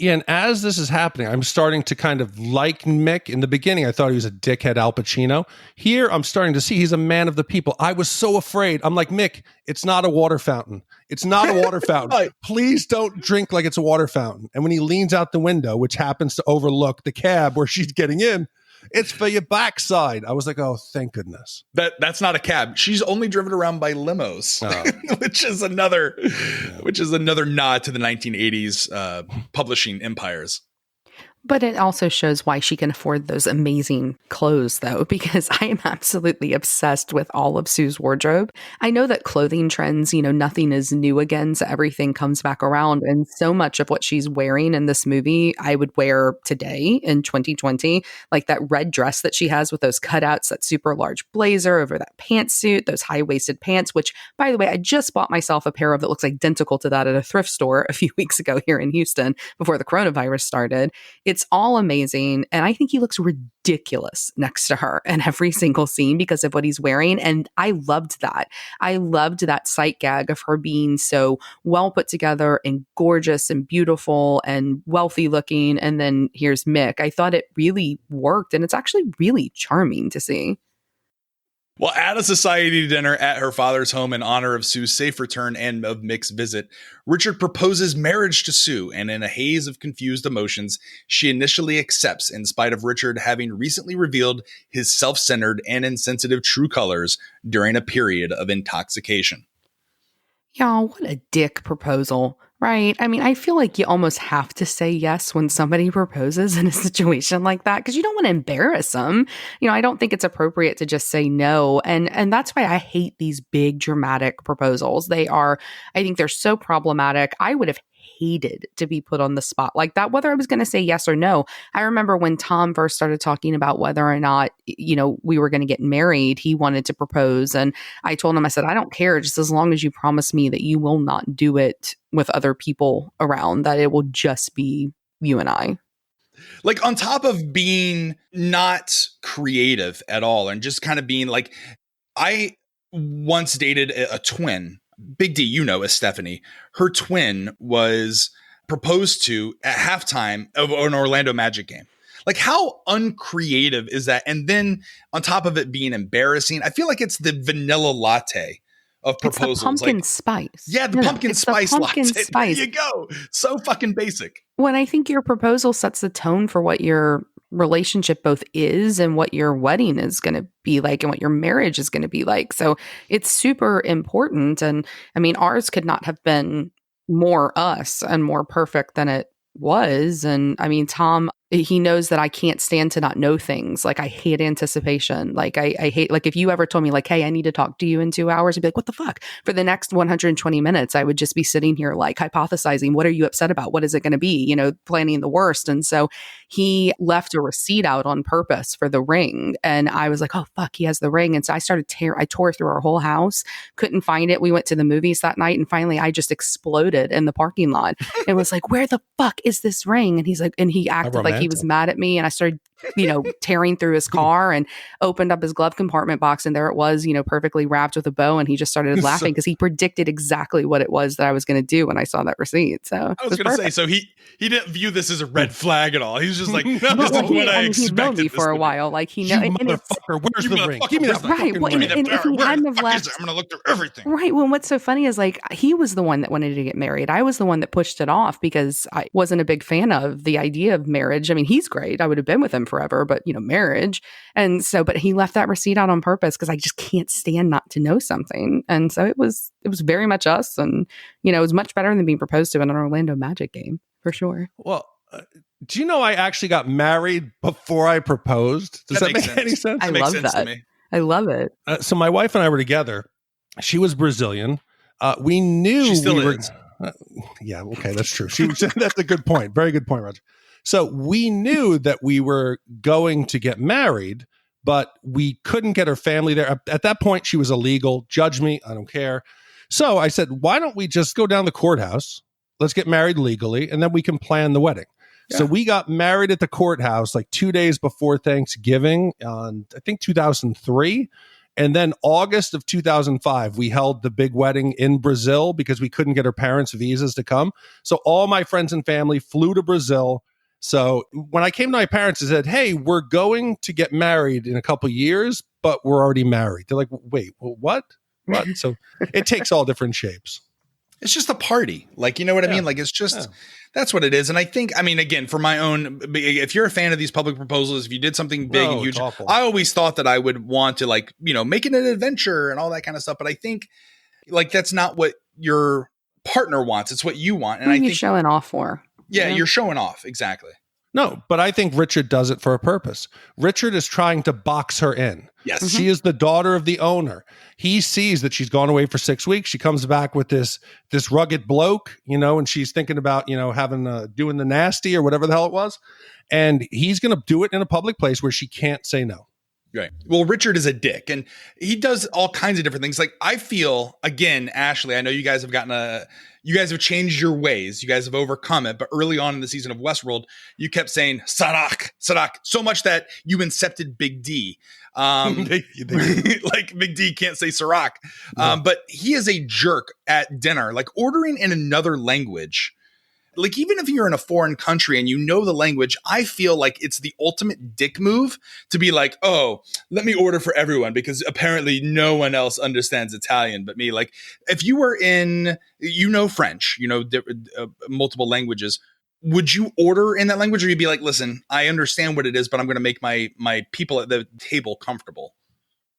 Yeah, and as this is happening, I'm starting to kind of like Mick. In the beginning, I thought he was a dickhead Al Pacino. Here, I'm starting to see he's a man of the people. I was so afraid. I'm like, Mick, it's not a water fountain. It's not a water fountain. Right. Please don't drink like it's a water fountain. And when he leans out the window, which happens to overlook the cab where she's getting in, it's for your backside. I was like, oh, thank goodness. That's not a cab. She's only driven around by limos, which is another nod to the 1980s publishing empires. But it also shows why she can afford those amazing clothes, though, because I am absolutely obsessed with all of Sue's wardrobe. I know that clothing trends, nothing is new again, so everything comes back around. And so much of what she's wearing in this movie, I would wear today in 2020, like that red dress that she has with those cutouts, that super large blazer over that pantsuit, those high-waisted pants, which, by the way, I just bought myself a pair of that looks identical to that at a thrift store a few weeks ago here in Houston before the coronavirus started. It's all amazing. And I think he looks ridiculous next to her in every single scene because of what he's wearing. And I loved that. I loved that sight gag of her being so well put together and gorgeous and beautiful and wealthy looking. And then here's Mick. I thought it really worked. And it's actually really charming to see. Well, at a society dinner at her father's home in honor of Sue's safe return and of Mick's visit, Richard proposes marriage to Sue, and in a haze of confused emotions, she initially accepts in spite of Richard having recently revealed his self-centered and insensitive true colors during a period of intoxication. Y'all, what a dick proposal, right? I mean, I feel like you almost have to say yes when somebody proposes in a situation like that because you don't want to embarrass them. I don't think it's appropriate to just say no. And that's why I hate these big dramatic proposals. I think they're so problematic. I would have hated to be put on the spot like that, whether I was going to say yes or no. I remember when Tom first started talking about whether or not, we were going to get married, he wanted to propose. And I told him, I said, I don't care, just as long as you promise me that you will not do it with other people around, that it will just be you and I. Like, on top of being not creative at all and just kind of being like, I once dated a twin. Big D, as Stephanie, her twin was proposed to at halftime of an Orlando Magic game. Like, how uncreative is that? And then on top of it being embarrassing, I feel like it's the vanilla latte of proposals. It's the pumpkin like, spice. Yeah, the pumpkin it's spice the pumpkin latte. spice. There you go. So fucking basic. When I think your proposal sets the tone for what your relationship both is and what your wedding is going to be like and what your marriage is going to be like. So it's super important. And I mean, ours could not have been more us and more perfect than it was. And I mean, Tom, he knows that I can't stand to not know things. Like, I hate anticipation. Like, I hate, like, if you ever told me, like, hey, I need to talk to you in 2 hours, I'd be like, what the fuck? For the next 120 minutes, I would just be sitting here, like, hypothesizing, what are you upset about? What is it going to be? You know, planning the worst. And so he left a receipt out on purpose for the ring. And I was like, oh, fuck, he has the ring. And so I tore through our whole house, couldn't find it. We went to the movies that night. And finally, I just exploded in the parking lot and was like, where the fuck is this ring? And he's like, and he acted like he was mad at me. And I started, you know, tearing through his car and opened up his glove compartment box. And there it was, you know, perfectly wrapped with a bow. And he just started laughing because he predicted exactly what it was that I was going to do when I saw that receipt. So I was going to say, so he didn't view this as a red flag at all. He was just like, this is well, what I expected. He'd known me for a while. Like, he knows. Motherfucker, where's the ring? Give me that right. fucking Well, ring. and if he hadn't have left, I'm going to look through everything. Right. Well, what's so funny is, like, he was the one that wanted to get married. I was the one that pushed it off because I wasn't a big fan of the idea of marriage. I mean, he's great. I would have been with him forever, but, you know, marriage. And so, but he left that receipt out on purpose because I just can't stand not to know something. And so it was very much us. And, you know, it was much better than being proposed to in an Orlando Magic game, for sure. Well, do you know I actually got married before I proposed? Does that make any sense? I love that. I love it. So my wife and I were together. She was Brazilian. We knew she still we is. Yeah, okay, that's true. That's a good point. Very good point, Roger. So we knew that we were going to get married, but we couldn't get her family there. At that point, she was illegal. Judge me. I don't care. So I said, why don't we just go down the courthouse? Let's get married legally, and then we can plan the wedding. Yeah. So we got married at the courthouse like 2 days before Thanksgiving on, I think, 2003. And then August of 2005, we held the big wedding in Brazil because we couldn't get her parents' visas to come. So all my friends and family flew to Brazil. So when I came to my parents and said, hey, we're going to get married in a couple of years, but we're already married. They're like, wait, what? So it takes all different shapes. It's just a party. Like, you know what I mean? Like, it's just, that's what it is. And I think, I mean, again, for my own, if you're a fan of these public proposals, if you did something big and huge, I always thought that I would want to, like, you know, make it an adventure and all that kind of stuff. But I think, like, that's not what your partner wants. It's what you want. And I think you're showing off for. Yeah, you're showing off. Exactly. No, but I think Richard does it for a purpose. Richard is trying to box her in. Yes. She is the daughter of the owner. He sees that she's gone away for 6 weeks. She comes back with this rugged bloke, you know, and she's thinking about, you know, having doing the nasty or whatever the hell it was. And he's going to do it in a public place where she can't say no. Right. Well, Richard is a dick and he does all kinds of different things. Like, I feel, again, Ashley, I know you guys have you guys have changed your ways. You guys have overcome it. But early on in the season of Westworld, you kept saying Sarak, so much that you incepted Big D. Like Big D can't say Sarak. No. But he is a jerk at dinner, like ordering in another language. Like, even if you're in a foreign country and you know the language, I feel like it's the ultimate dick move to be like, oh, let me order for everyone because apparently no one else understands Italian but me. Like, if you were in, you know, French, you know, multiple languages, would you order in that language, or you'd be like, listen, I understand what it is, but I'm going to make my people at the table comfortable?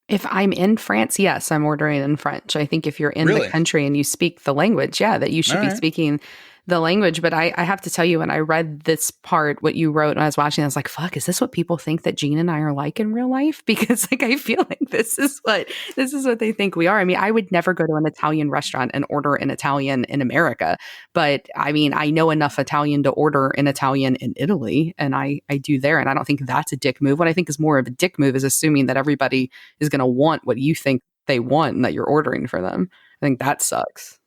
If I'm in France, yes, I'm ordering in French. I think if you're in the country and you speak the language, that you should be speaking the language. But I have to tell you, when I read this part, what you wrote when I was watching, I was like, fuck, is this what people think that Gene and I are like in real life? Because, like, I feel like this is what they think we are. I mean, I would never go to an Italian restaurant and order in Italian in America. But I mean, I know enough Italian to order in Italian in Italy, and I do there. And I don't think that's a dick move. What I think is more of a dick move is assuming that everybody is going to want what you think they want and that you're ordering for them. I think that sucks.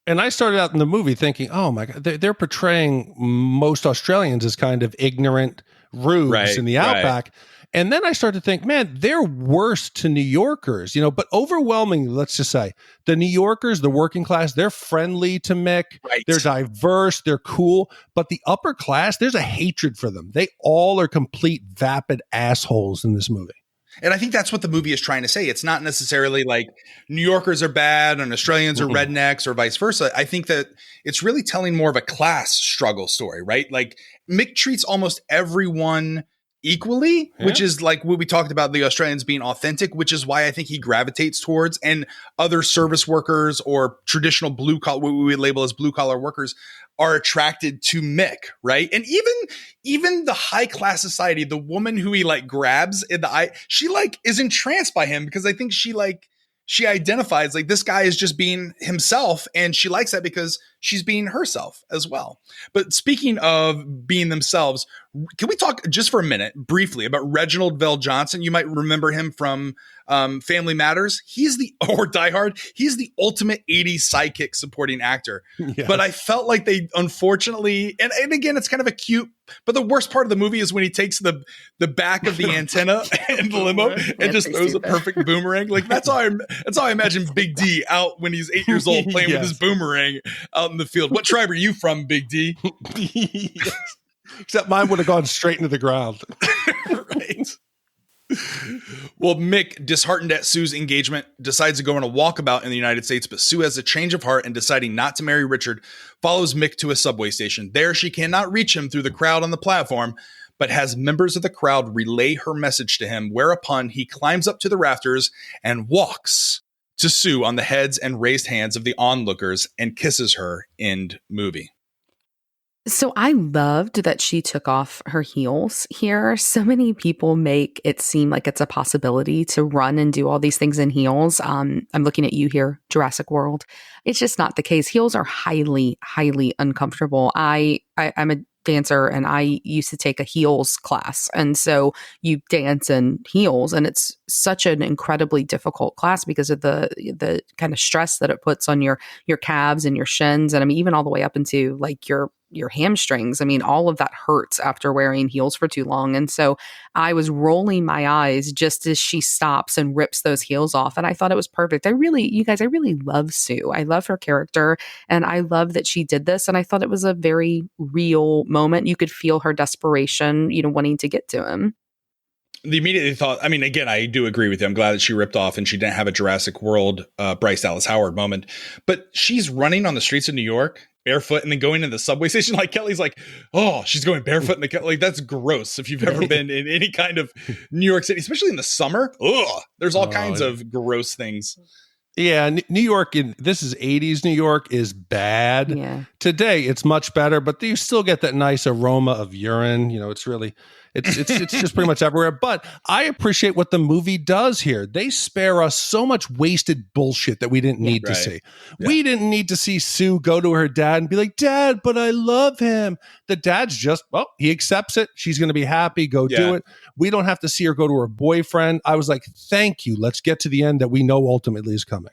And I started out in the movie thinking, oh my God, they're portraying most Australians as kind of ignorant rubes in the outback. Right. And then I started to think, man, they're worse to New Yorkers, you know, but overwhelmingly, let's just say the New Yorkers, the working class, they're friendly to Mick. Right. They're diverse. They're cool. But the upper class, there's a hatred for them. They all are complete vapid assholes in this movie. And I think that's what the movie is trying to say. It's not necessarily like New Yorkers are bad and Australians are rednecks or vice versa. I think that it's really telling more of a class struggle story, right? Like Mick treats almost everyone equally, which is like what we talked about, the Australians being authentic, which is why I think he gravitates towards, and other service workers or traditional blue collar, what we would label as blue collar workers, are attracted to Mick, right? And even the high class society, the woman who he like grabs in the eye, she like is entranced by him because I think she identifies like this guy is just being himself, and she likes that because she's being herself as well. But speaking of being themselves, can we talk just for a minute briefly about Reginald Veljohnson? You might remember him from Family Matters. Or Die Hard. He's the ultimate 80s sidekick supporting actor. Yes. But I felt like they unfortunately, and again, it's kind of a cute, but the worst part of the movie is when he takes the back of the antenna in the limo and just throws a perfect boomerang. Like that's how I imagine Big D out when he's 8 years old playing with his boomerang out in the field. What tribe are you from, Big D? Yes. Except mine would have gone straight into the ground. Right. Well, Mick, disheartened at Sue's engagement, decides to go on a walkabout in the United States, but Sue has a change of heart and, deciding not to marry Richard, follows Mick to a subway station. There, she cannot reach him through the crowd on the platform, but has members of the crowd relay her message to him, whereupon he climbs up to the rafters and walks to Sue on the heads and raised hands of the onlookers and kisses her. End movie. So I loved that she took off her heels here. So many people make it seem like it's a possibility to run and do all these things in heels. I'm looking at you here, Jurassic World. It's just not the case. Heels are highly, highly uncomfortable. I'm a dancer and I used to take a heels class. And so you dance in heels, and it's such an incredibly difficult class because of the kind of stress that it puts on your calves and your shins. And I mean, even all the way up into like your hamstrings. I mean, all of that hurts after wearing heels for too long. And so I was rolling my eyes just as she stops and rips those heels off. And I thought it was perfect. I really love Sue. I love her character, and I love that she did this. And I thought it was a very real moment. You could feel her desperation, wanting to get to him. The immediately thought, I mean, again, I do agree with you. I'm glad that she ripped off and she didn't have a Jurassic World Bryce Dallas Howard moment. But she's running on the streets of New York barefoot and then going to the subway station. Like Kelly's like, oh, she's going barefoot in the like, that's gross. If you've ever been in any kind of New York City, especially in the summer, there's all kinds of gross things. Yeah, New York, this is 80s New York, is bad. Yeah. Today, it's much better, but you still get that nice aroma of urine. It's really, it's just pretty much everywhere. But I appreciate what the movie does here. They spare us so much wasted bullshit that we didn't need to see. Yeah. We didn't need to see Sue go to her dad and be like, Dad, but I love him. The dad's just, well, he accepts it. She's going to be happy. Go do it. We don't have to see her go to her boyfriend. I was like, thank you. Let's get to the end that we know ultimately is coming.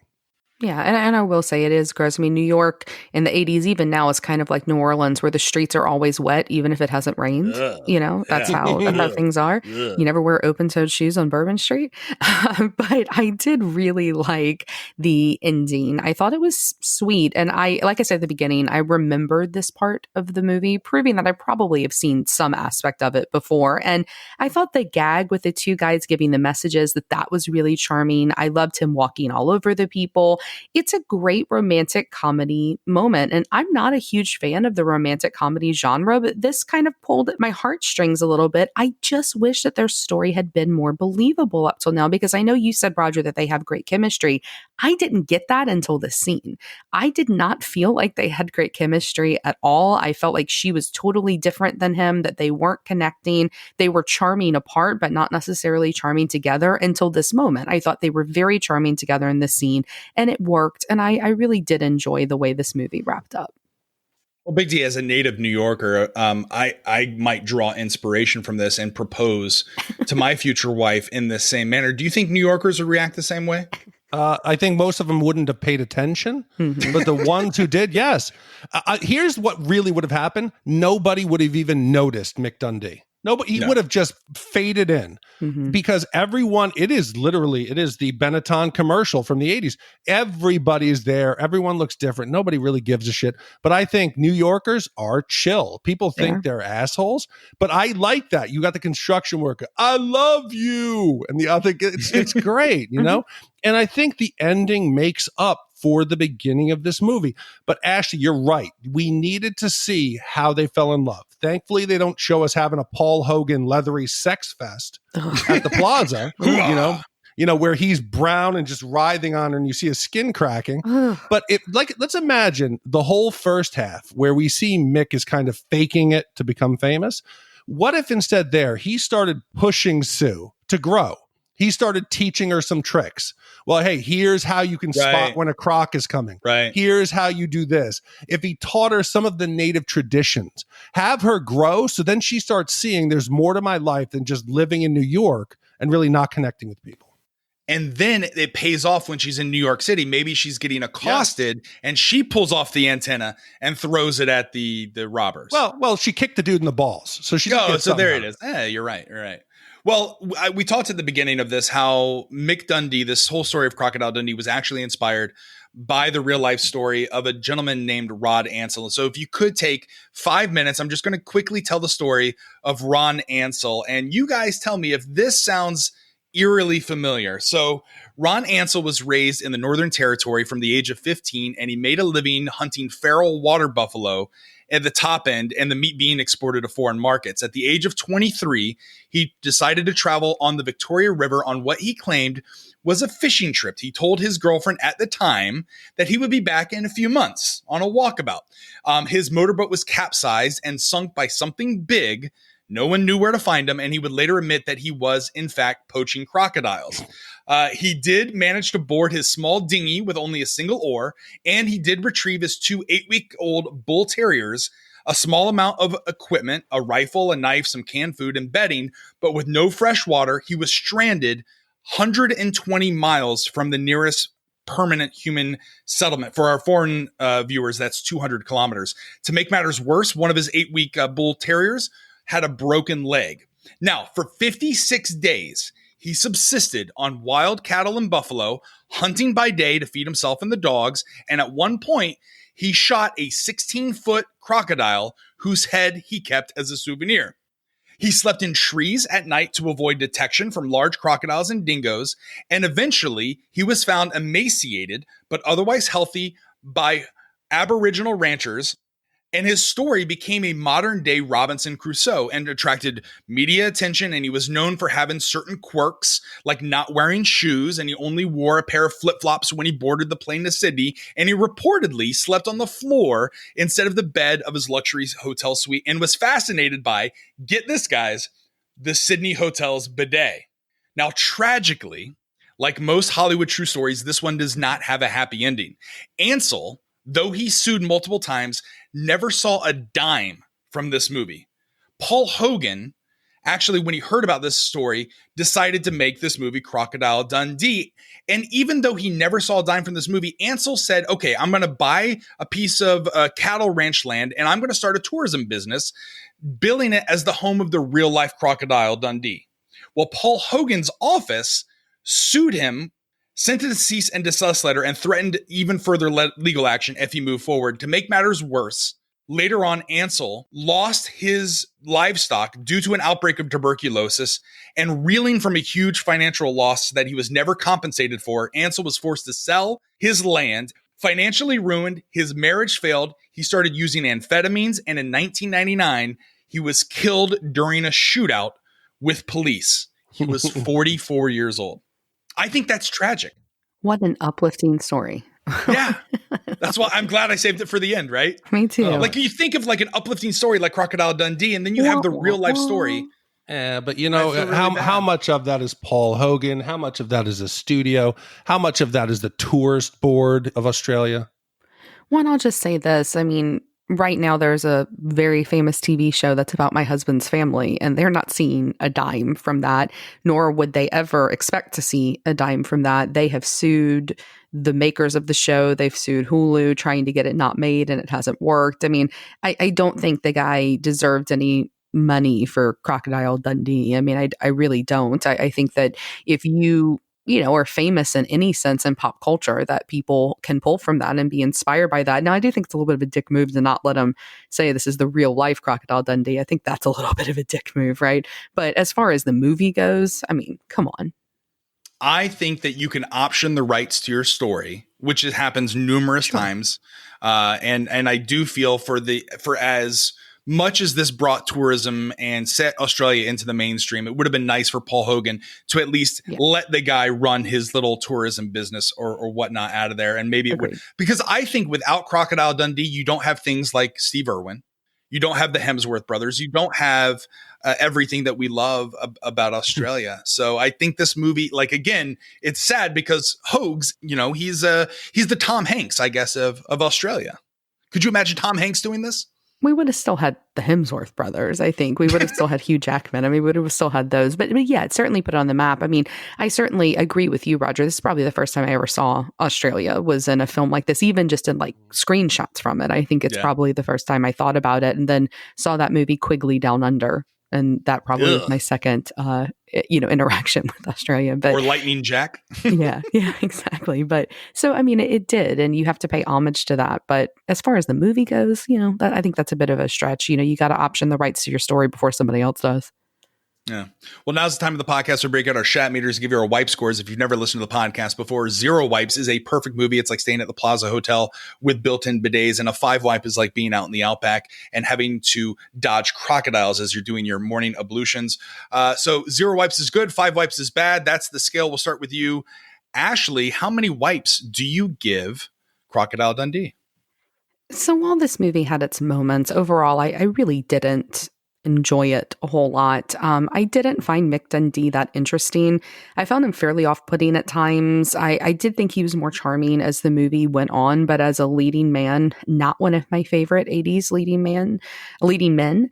Yeah, and I will say it is gross. I mean, New York in the 80s, even now, is kind of like New Orleans, where the streets are always wet, even if it hasn't rained. That's how things are. You never wear open-toed shoes on Bourbon Street. But I did really like the ending. I thought it was sweet. And like I said at the beginning, I remembered this part of the movie, proving that I probably have seen some aspect of it before. And I thought the gag with the two guys giving the messages, that was really charming. I loved him walking all over the people. It's a great romantic comedy moment. And I'm not a huge fan of the romantic comedy genre, but this kind of pulled at my heartstrings a little bit. I just wish that their story had been more believable up till now, because I know you said, Roger, that they have great chemistry. I didn't get that until this scene. I did not feel like they had great chemistry at all. I felt like she was totally different than him, that they weren't connecting. They were charming apart, but not necessarily charming together until this moment. I thought they were very charming together in this scene, and it worked. And I really did enjoy the way this movie wrapped up. Well, Big D, as a native New Yorker, I might draw inspiration from this and propose to my future wife in this same manner. Do you think New Yorkers would react the same way? I think most of them wouldn't have paid attention, but the ones who did, yes. Here's what really would have happened. Nobody would have even noticed Mick Dundee. No, but he would have just faded in because everyone, it is the Benetton commercial from the 80s. Everybody's there. Everyone looks different. Nobody really gives a shit. But I think New Yorkers are chill. People think they're assholes, but I like that. You got the construction worker. I love you. And the other, it's great, you know? And I think the ending makes up for the beginning of this movie. But Ashley, you're right. We needed to see how they fell in love. Thankfully, they don't show us having a Paul Hogan leathery sex fest at the plaza, you know, where he's brown and just writhing on her and you see his skin cracking. But let's imagine the whole first half where we see Mick is kind of faking it to become famous. What if instead he started pushing Sue to grow? He started teaching her some tricks. Well, hey, here's how you can spot when a croc is coming. Right. Here's how you do this. If he taught her some of the native traditions, have her grow, so then she starts seeing there's more to my life than just living in New York and really not connecting with people. And then it pays off when she's in New York City. Maybe she's getting accosted and she pulls off the antenna and throws it at the robbers. Well, she kicked the dude in the balls. So she so there it is. You're right. You're right. Well, we talked at the beginning of this how Mike Dundee, this whole story of Crocodile Dundee, was actually inspired by the real life story of a gentleman named Rod Ansel. So if you could take 5 minutes, I'm just going to quickly tell the story of Ron Ansel. And you guys tell me if this sounds eerily familiar. So Ron Ansel was raised in the Northern Territory from the age of 15, and he made a living hunting feral water buffalo at the top end and the meat being exported to foreign markets. At the age of 23, he decided to travel on the Victoria River on what he claimed was a fishing trip. He told his girlfriend at the time that he would be back in a few months on a walkabout. His motorboat was capsized and sunk by something big. No one knew where to find him, and he would later admit that he was, in fact, poaching crocodiles. He did manage to board his small dinghy with only a single oar, and he did retrieve his 2 8-week-old bull terriers, a small amount of equipment, a rifle, a knife, some canned food, and bedding, but with no fresh water, he was stranded 120 miles from the nearest permanent human settlement. For our foreign viewers, that's 200 kilometers. To make matters worse, one of his 8-week bull terriers had a broken leg. Now, for 56 days, he subsisted on wild cattle and buffalo, hunting by day to feed himself and the dogs, and at one point, he shot a 16-foot crocodile whose head he kept as a souvenir. He slept in trees at night to avoid detection from large crocodiles and dingoes, and eventually, he was found emaciated but otherwise healthy by Aboriginal ranchers. And his story became a modern-day Robinson Crusoe and attracted media attention, and he was known for having certain quirks, like not wearing shoes, and he only wore a pair of flip-flops when he boarded the plane to Sydney, and he reportedly slept on the floor instead of the bed of his luxury hotel suite, and was fascinated by, get this, guys, the Sydney Hotel's bidet. Now, tragically, like most Hollywood true stories, this one does not have a happy ending. Ansel, though he sued multiple times, never saw a dime from this movie. Paul Hogan, actually, when he heard about this story, decided to make this movie Crocodile Dundee. And even though he never saw a dime from this movie, Ansel said, okay, I'm going to buy a piece of cattle ranch land and I'm going to start a tourism business, billing it as the home of the real life Crocodile Dundee. Well, Paul Hogan's office sued him, sent it a cease and desist letter, and threatened even further legal action if he moved forward. To make matters worse, later on, Ansel lost his livestock due to an outbreak of tuberculosis, and reeling from a huge financial loss that he was never compensated for, Ansel was forced to sell his land, financially ruined, his marriage failed, he started using amphetamines, and in 1999, he was killed during a shootout with police. He was 44 years old. I think that's tragic. What an uplifting story. Yeah. That's why I'm glad I saved it for the end, right? Me too. Like you think of like an uplifting story like Crocodile Dundee, and then you have the real life story. Yeah, but you know, really how much of that is Paul Hogan? How much of that is a studio? How much of that is the tourist board of Australia? Well, I'll just say this. I mean, right now there's a very famous TV show that's about my husband's family, and they're not seeing a dime from that, nor would they ever expect to see a dime from that. They have sued the makers of the show. They've sued Hulu trying to get it not made, and it hasn't worked. I mean, I don't think the guy deserved any money for Crocodile Dundee. I mean, I really don't. I think that if you know, are famous in any sense in pop culture, that people can pull from that and be inspired by that. Now, I do think it's a little bit of a dick move to not let him say this is the real life Crocodile Dundee. I think that's a little bit of a dick move, right? But as far as the movie goes, I mean, come on. I think that you can option the rights to your story, which it happens numerous times. And I do feel for as much as this brought tourism and set Australia into the mainstream, it would have been nice for Paul Hogan to at least let the guy run his little tourism business or whatnot out of there. And maybe it would, because I think without Crocodile Dundee, you don't have things like Steve Irwin. You don't have the Hemsworth brothers. You don't have everything that we love about Australia. So I think this movie, like, again, it's sad because Hogs, you know, he's the Tom Hanks, I guess, of Australia. Could you imagine Tom Hanks doing this? We would have still had the Hemsworth brothers, I think. We would have still had Hugh Jackman. I mean, we would have still had those. But yeah, it certainly put it on the map. I mean, I certainly agree with you, Roger. This is probably the first time I ever saw Australia was in a film like this, even just in like screenshots from it. I think it's probably the first time I thought about it, and then saw that movie Quigley Down Under. And that probably was my second, interaction with Australia. But or Lightning Jack. yeah, exactly. But so, I mean, it did, and you have to pay homage to that. But as far as the movie goes, you know, I think that's a bit of a stretch. You know, you got to option the rights to your story before somebody else does. Yeah. Well, now's the time of the podcast to break out our Shat meters and give you our wipe scores. If you've never listened to the podcast before, 0 wipes is a perfect movie. It's like staying at the Plaza Hotel with built-in bidets, and a 5 wipe is like being out in the outback and having to dodge crocodiles as you're doing your morning ablutions. So 0 wipes is good. 5 wipes is bad. That's the scale. We'll start with you. Ashley, how many wipes do you give Crocodile Dundee? So while this movie had its moments, overall, I really didn't enjoy it a whole lot. I didn't find Mick Dundee that interesting. I found him fairly off-putting at times. I did think he was more charming as the movie went on, but as a leading man, not one of my favorite 80s leading men.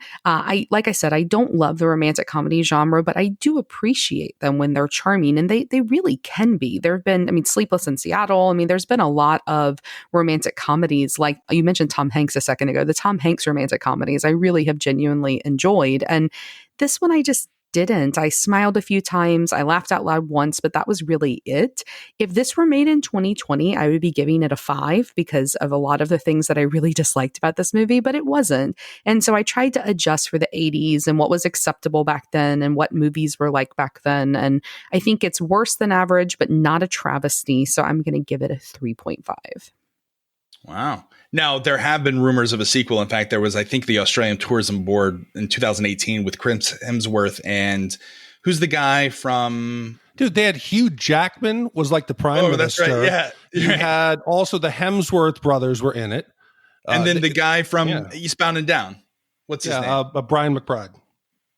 Like I said, I don't love the romantic comedy genre, but I do appreciate them when they're charming, and they really can be. There have been, I mean, Sleepless in Seattle. I mean, there's been a lot of romantic comedies, like you mentioned Tom Hanks a second ago. The Tom Hanks romantic comedies I really have genuinely enjoyed. And this one I just didn't. I smiled a few times. I laughed out loud once, but that was really it. If this were made in 2020, I would be giving it a 5 because of a lot of the things that I really disliked about this movie, but it wasn't. And so I tried to adjust for the 80s and what was acceptable back then and what movies were like back then. And I think it's worse than average, but not a travesty. So I'm going to give it a 3.5. Wow. Now, there have been rumors of a sequel. In fact, there was, I think, the Australian Tourism Board in 2018 with Chris Hemsworth and who's the guy from... Dude, they had Hugh Jackman was like the prime minister. That's right. Yeah. You had also the Hemsworth brothers were in it. And then the guy from Eastbound and Down. What's his name? Brian McBride.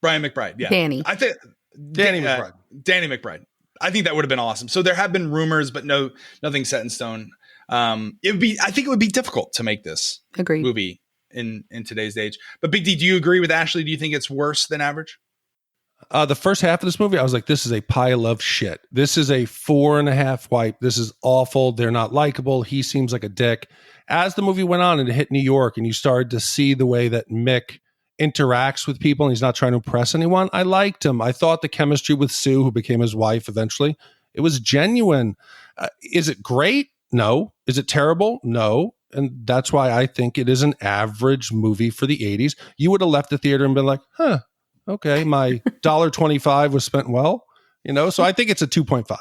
Brian McBride, yeah. Danny McBride. Danny McBride. I think that would have been awesome. So there have been rumors, but nothing set in stone. I think it would be difficult to make this movie in today's age. But Big D, do you agree with Ashley? Do you think it's worse than average? The first half of this movie, I was like, this is a pile of shit. This is a 4.5 wipe. This is awful. They're not likable. He seems like a dick. As the movie went on and it hit New York and you started to see the way that Mick interacts with people and he's not trying to impress anyone, I liked him. I thought the chemistry with Sue, who became his wife eventually, it was genuine. Is it great? No. Is it terrible? No. And that's why I think it is an average movie for the 80s. You would have left the theater and been like, okay, my $1.25 was spent well, so I think it's a 2.5.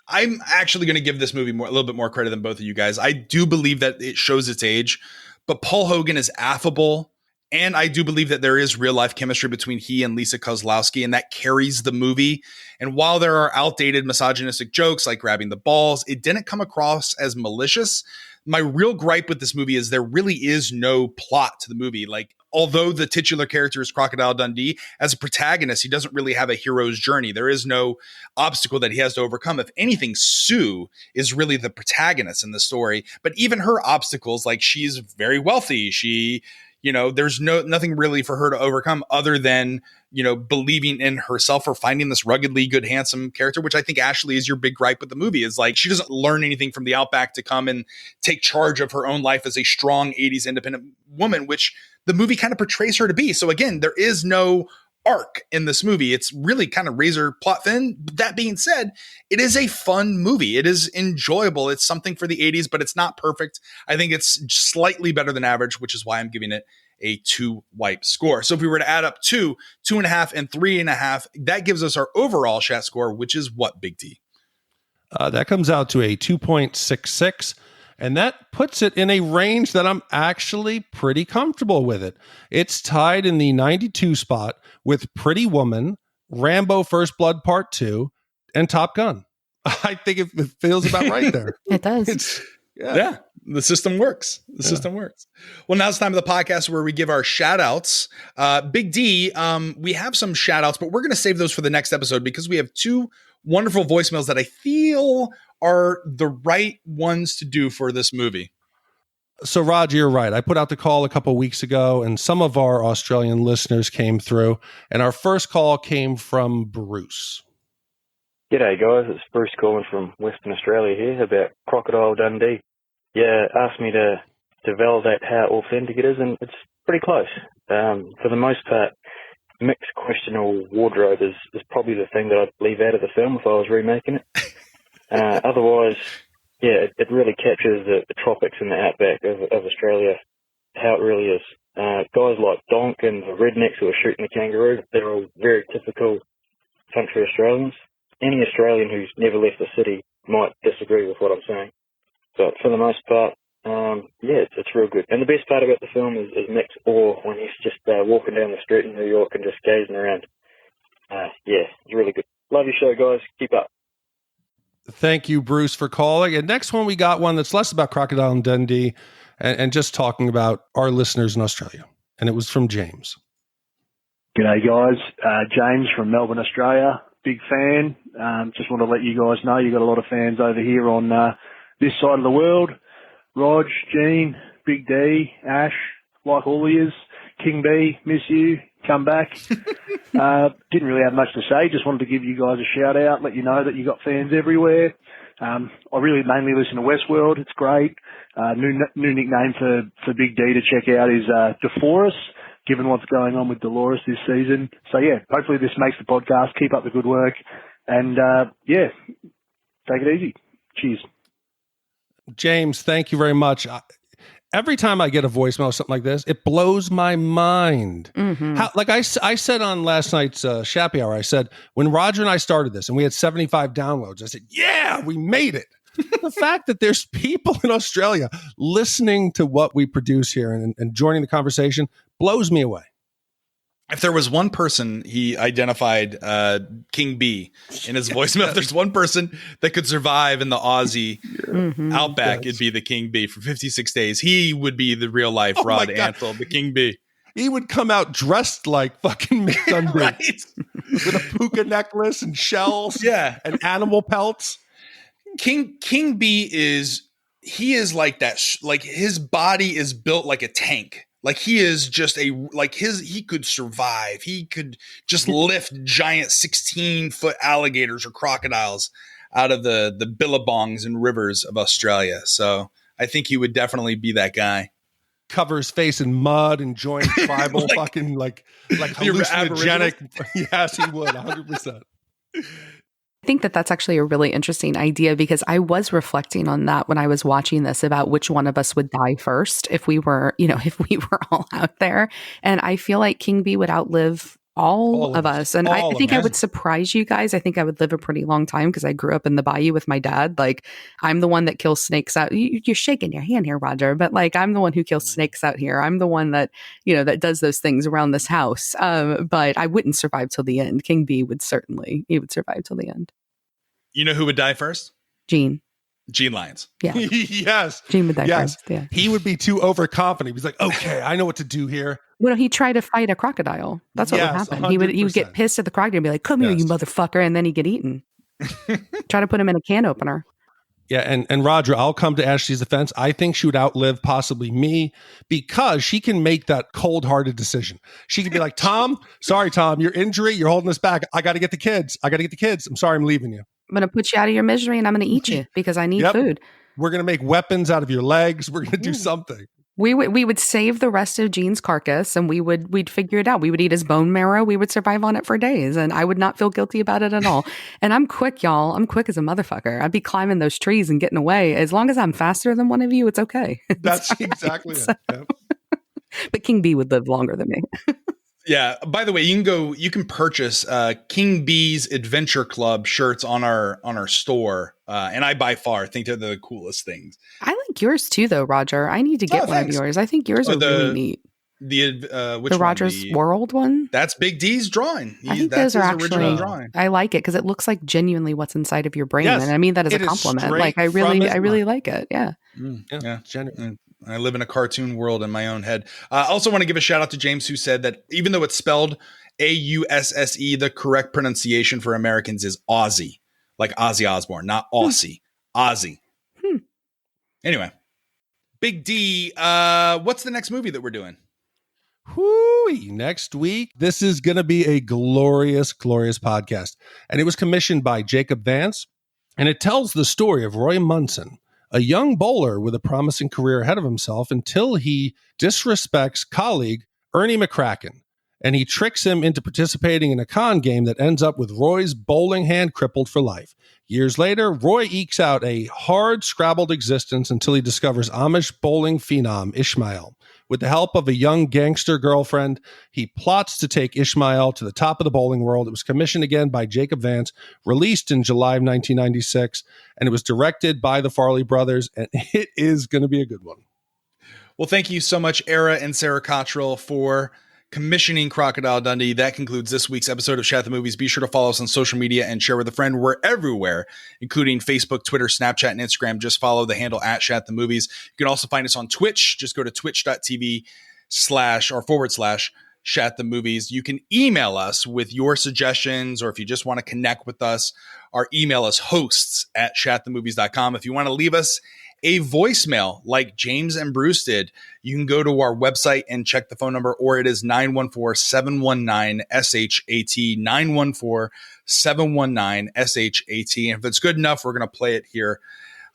I'm actually going to give this movie a little bit more credit than both of you guys. I do believe that it shows its age, but Paul Hogan is affable. And I do believe that there is real life chemistry between he and Lisa Kozlowski, and that carries the movie. And while there are outdated misogynistic jokes like grabbing the balls, it didn't come across as malicious. My real gripe with this movie is there really is no plot to the movie. Like, although the titular character is Crocodile Dundee, as a protagonist, he doesn't really have a hero's journey. There is no obstacle that he has to overcome. If anything, Sue is really the protagonist in the story. But even her obstacles, like she's very wealthy, she there's nothing really for her to overcome other than, believing in herself or finding this ruggedly good, handsome character, which I think, Ashley, is your big gripe with the movie, is like she doesn't learn anything from the outback to come and take charge of her own life as a strong 80s independent woman, which the movie kind of portrays her to be. So again, there is no arc in this movie. It's really kind of razor plot thin. That being said, it is a fun movie. It is enjoyable. It's something for the 80s, but it's not perfect. I think it's slightly better than average, which is why I'm giving it a 2-wipe score. So if we were to add up 2, 2.5, and 3.5, that gives us our overall Shat score, which is what, Big T? That comes out to a 2.66. And that puts it in a range that I'm actually pretty comfortable with it. It's tied in the 92 spot with Pretty Woman, Rambo First Blood Part 2, and Top Gun. I think it feels about right there. It does. Yeah, the system works. The system works. Well, now it's time of the podcast where we give our shout outs. Big D, we have some shout outs, but we're going to save those for the next episode because we have 2 wonderful voicemails that I feel are the right ones to do for this movie. So, Roger, you're right. I put out the call a couple weeks ago, and some of our Australian listeners came through. And our first call came from Bruce. G'day, guys. It's Bruce calling from Western Australia here about Crocodile Dundee. Yeah, asked me to validate how authentic it is, and it's pretty close. For the most part, mixed questionable wardrobe is probably the thing that I'd leave out of the film if I was remaking it. Otherwise, yeah, it really captures the tropics and the outback of Australia, how it really is. Guys like Donk and the rednecks who are shooting the kangaroo, they're all very typical country Australians. Any Australian who's never left the city might disagree with what I'm saying. But for the most part, yeah, it's real good. And the best part about the film is Mick's awe when he's just walking down the street in New York and just gazing around. Yeah, it's really good. Love your show, guys. Keep up. Thank you, Bruce, for calling. And next one, we got one that's less about Crocodile Dundee and just talking about our listeners in Australia. And it was from James. G'day, guys. James from Melbourne, Australia. Big fan. Just want to let you guys know you've got a lot of fans over here on this side of the world. Rog, Gene, Big D, Ash, like all of yous. King B, miss you. Come back. Didn't really have much to say. Just wanted to give you guys a shout out, let you know that you got fans everywhere. I really mainly listen to Westworld. It's great. New nickname for Big D to check out is DeForest, given what's going on with Dolores this season. So yeah, hopefully this makes the podcast. Keep up the good work. And yeah, take it easy. Cheers. James, thank you very much. Every time I get a voicemail or something like this, it blows my mind. Mm-hmm. How, like I said on last night's Shappy Hour, I said, when Roger and I started this and we had 75 downloads, I said, yeah, we made it. The fact that there's people in Australia listening to what we produce here and joining the conversation blows me away. If there was one person, he identified King B in his voicemail. If there's one person that could survive in the Aussie outback, it'd be the King B for 56 days. He would be the real life Rod Antle, the King B. He would come out dressed like fucking Mike Dundee, right? With a puka necklace and shells, and animal pelts. King B is like that. Like his body is built like a tank. Like he is just he could survive. He could just lift giant 16-foot alligators or crocodiles out of the billabongs and rivers of Australia. So I think he would definitely be that guy. Cover his face in mud and join tribal fucking like hallucinogenic. Yes, he would 100%. I think that that's actually a really interesting idea because I was reflecting on that when I was watching this about which one of us would die first if we were all out there. And I feel like King B would outlive all of us. And I think I would surprise you guys. I think I would live a pretty long time because I grew up in the bayou with my dad. Like I'm the one that kills snakes out. You're shaking your hand here, Roger, but like I'm the one who kills snakes out here. I'm the one that, that does those things around this house. But I wouldn't survive till the end. King B would survive till the end. You know who would die first? Gene Lyons. Yeah. Yes. Gene would die first. Yeah. He would be too overconfident. He's like, okay, I know what to do here. Well, he'd try to fight a crocodile. That's what would happen. 100%. He would get pissed at the crocodile and be like, come here, you motherfucker. And then he'd get eaten. Try to put him in a can opener. Yeah, and Roger, I'll come to Ashley's defense. I think she would outlive possibly me because she can make that cold-hearted decision. She can be like, Tom, sorry, Tom, your injury, you're holding us back. I got to get the kids. I'm sorry, I'm leaving you. I'm going to put you out of your misery and I'm going to eat you because I need food. We're going to make weapons out of your legs. We're going to do something. We would save the rest of Gene's carcass and we'd figure it out. We would eat his bone marrow. We would survive on it for days and I would not feel guilty about it at all. And I'm quick, y'all. I'm quick as a motherfucker. I'd be climbing those trees and getting away. As long as I'm faster than one of you, it's okay. That's exactly it. Yep. But King B would live longer than me. Yeah. By the way, you can purchase King B's Adventure Club shirts on our store. And I by far think they're the coolest things. I like yours too, though, Roger. I need to get one of yours. I think yours are really neat. The Rogers World one? That's Big D's drawing. I think those are actually drawing. I like it because it looks like genuinely what's inside of your brain. Yes, and I mean that as a compliment. Like I really like it. Yeah. Yeah. Genuine. I live in a cartoon world in my own head. I also want to give a shout out to James, who said that even though it's spelled Ausse, the correct pronunciation for Americans is Aussie, like Ozzy Osbourne, not Aussie, Aussie. Anyway, Big D, what's the next movie that we're doing? Next week, this is going to be a glorious, glorious podcast. And it was commissioned by Jacob Vance. And it tells the story of Roy Munson, a young bowler with a promising career ahead of himself until he disrespects colleague Ernie McCracken. And he tricks him into participating in a con game that ends up with Roy's bowling hand crippled for life. Years later, Roy ekes out a hard, scrabbled existence until he discovers Amish bowling phenom Ishmael. With the help of a young gangster girlfriend, he plots to take Ishmael to the top of the bowling world. It was commissioned again by Jacob Vance, released in July of 1996, and it was directed by the Farley brothers, and it is going to be a good one. Well, thank you so much, Era and Sarah Cottrell, for commissioning Crocodile Dundee. That concludes this week's episode of Shat The Movies. Be sure to follow us on social media and share with a friend. We're everywhere, including Facebook, Twitter, Snapchat, and Instagram. Just follow the handle at Shat The Movies. You can also find us on Twitch. Just go to twitch.tv//Shat The Movies. You can email us with your suggestions, or if you just want to connect with us, our email is hosts@shatthemovies.com. If you want to leave us a voicemail like James and Bruce did, you can go to our website and check the phone number, or it is 914-719-SHAT, 914-719-SHAT. And if it's good enough, we're going to play it here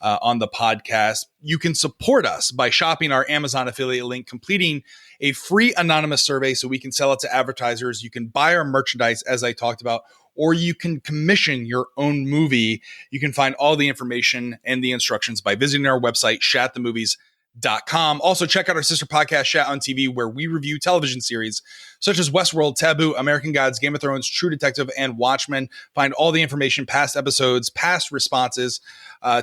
on the podcast. You can support us by shopping our Amazon affiliate link, completing a free anonymous survey so we can sell it to advertisers. You can buy our merchandise, as I talked about, or you can commission your own movie. You can find all the information and the instructions by visiting our website, shatthemovies.com. Also, check out our sister podcast, Shat on TV, where we review television series such as Westworld, Taboo, American Gods, Game of Thrones, True Detective, and Watchmen. Find all the information, past episodes, past responses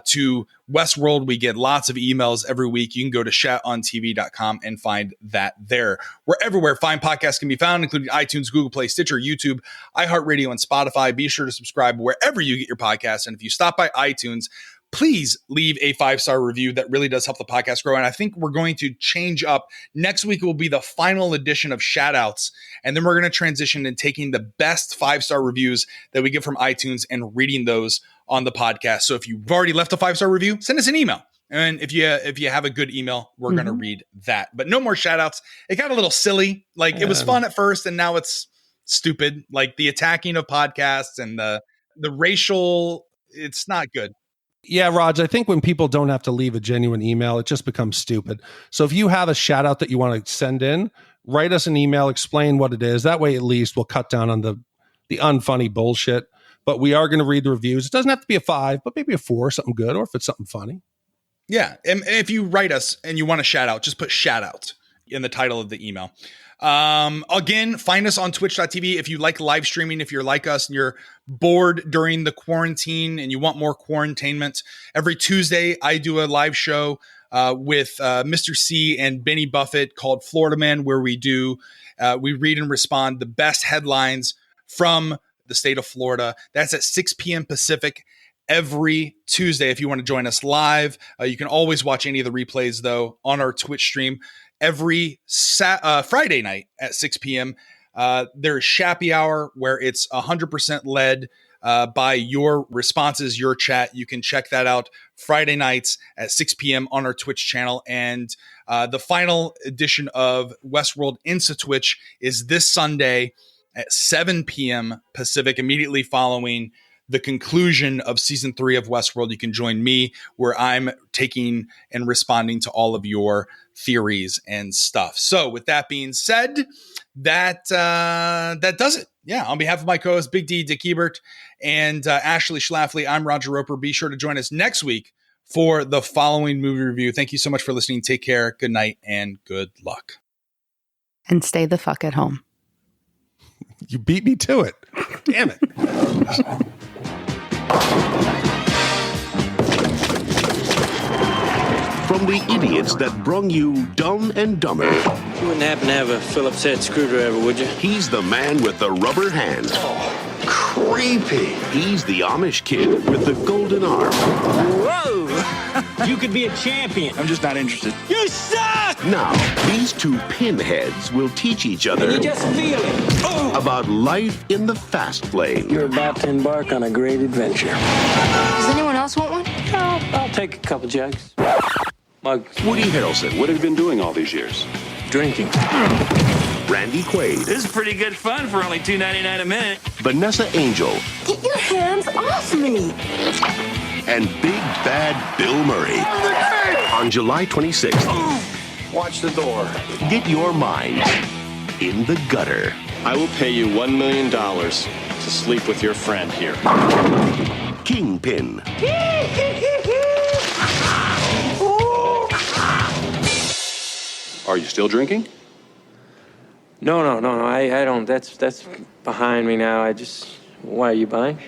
to Westworld. We get lots of emails every week. You can go to shatontv.com and find that there. We're everywhere fine podcasts can be found, including iTunes, Google Play, Stitcher, YouTube, iHeartRadio, and Spotify. Be sure to subscribe wherever you get your podcasts. And if you stop by iTunes, please leave a 5-star review. That really does help the podcast grow. And I think we're going to change up. Next week will be the final edition of Shoutouts. And then we're going to transition and taking the best 5-star reviews that we get from iTunes and reading those on the podcast. So if you've already left a 5-star review, send us an email. And if you have a good email, we're going to read that. But no more shoutouts. It got a little silly. Like it was fun at first, and now it's stupid. Like the attacking of podcasts and the racial, it's not good. Yeah, Raj, I think when people don't have to leave a genuine email, it just becomes stupid. So if you have a shout out that you want to send in, write us an email, explain what it is. That way, at least we'll cut down on the unfunny bullshit. But we are going to read the reviews. It doesn't have to be a 5, but maybe a 4, something good, or if it's something funny. Yeah. And if you write us and you want a shout out, just put shout out in the title of the email. Again, find us on twitch.tv if you like live streaming. If you're like us and you're bored during the quarantine and you want more quarantainment, every Tuesday I do a live show with Mr. C and Benny Buffett called Florida Man, where we read and respond the best headlines from the state of Florida. That's at 6 p.m. Pacific every Tuesday. If you want to join us live, you can always watch any of the replays though on our Twitch stream. Every Friday night at 6 p.m., there's Shappy Hour, where it's 100% led by your responses, your chat. You can check that out Friday nights at 6 p.m. on our Twitch channel. And the final edition of Westworld Insta Twitch is this Sunday at 7 p.m. Pacific, immediately following the conclusion of season 3 of Westworld. You can join me where I'm taking and responding to all of your theories and stuff. So with that being said, that does it. Yeah. On behalf of my co-host, Big D, Dick Ebert, and Ashley Schlafly, I'm Roger Roper. Be sure to join us next week for the following movie review. Thank you so much for listening. Take care. Good night and good luck. And stay the fuck at home. You beat me to it. Damn it. From the idiots that brung you Dumb and Dumber. You wouldn't happen to have a Phillips head screwdriver, would you? He's the man with the rubber hand. Creepy. He's the Amish kid with the golden arm. Whoa! You could be a champion. I'm just not interested. You suck! Now, these two pinheads will teach each other You just feel it. about life in the fast lane. You're about to embark on a great adventure. Does anyone else want one? No, I'll take a couple jugs. Mugs. Woody Harrelson. What have you been doing all these years? Drinking. Randy Quaid. This is pretty good fun for only $2.99 a minute. Vanessa Angel. Get your hands off me! And Big Bad Bill Murray. On July 26th. Watch the door. Get your mind in the gutter. I will pay you $1 million to sleep with your friend here. Kingpin. Are you still drinking? No. I don't. That's behind me now. Why are you buying?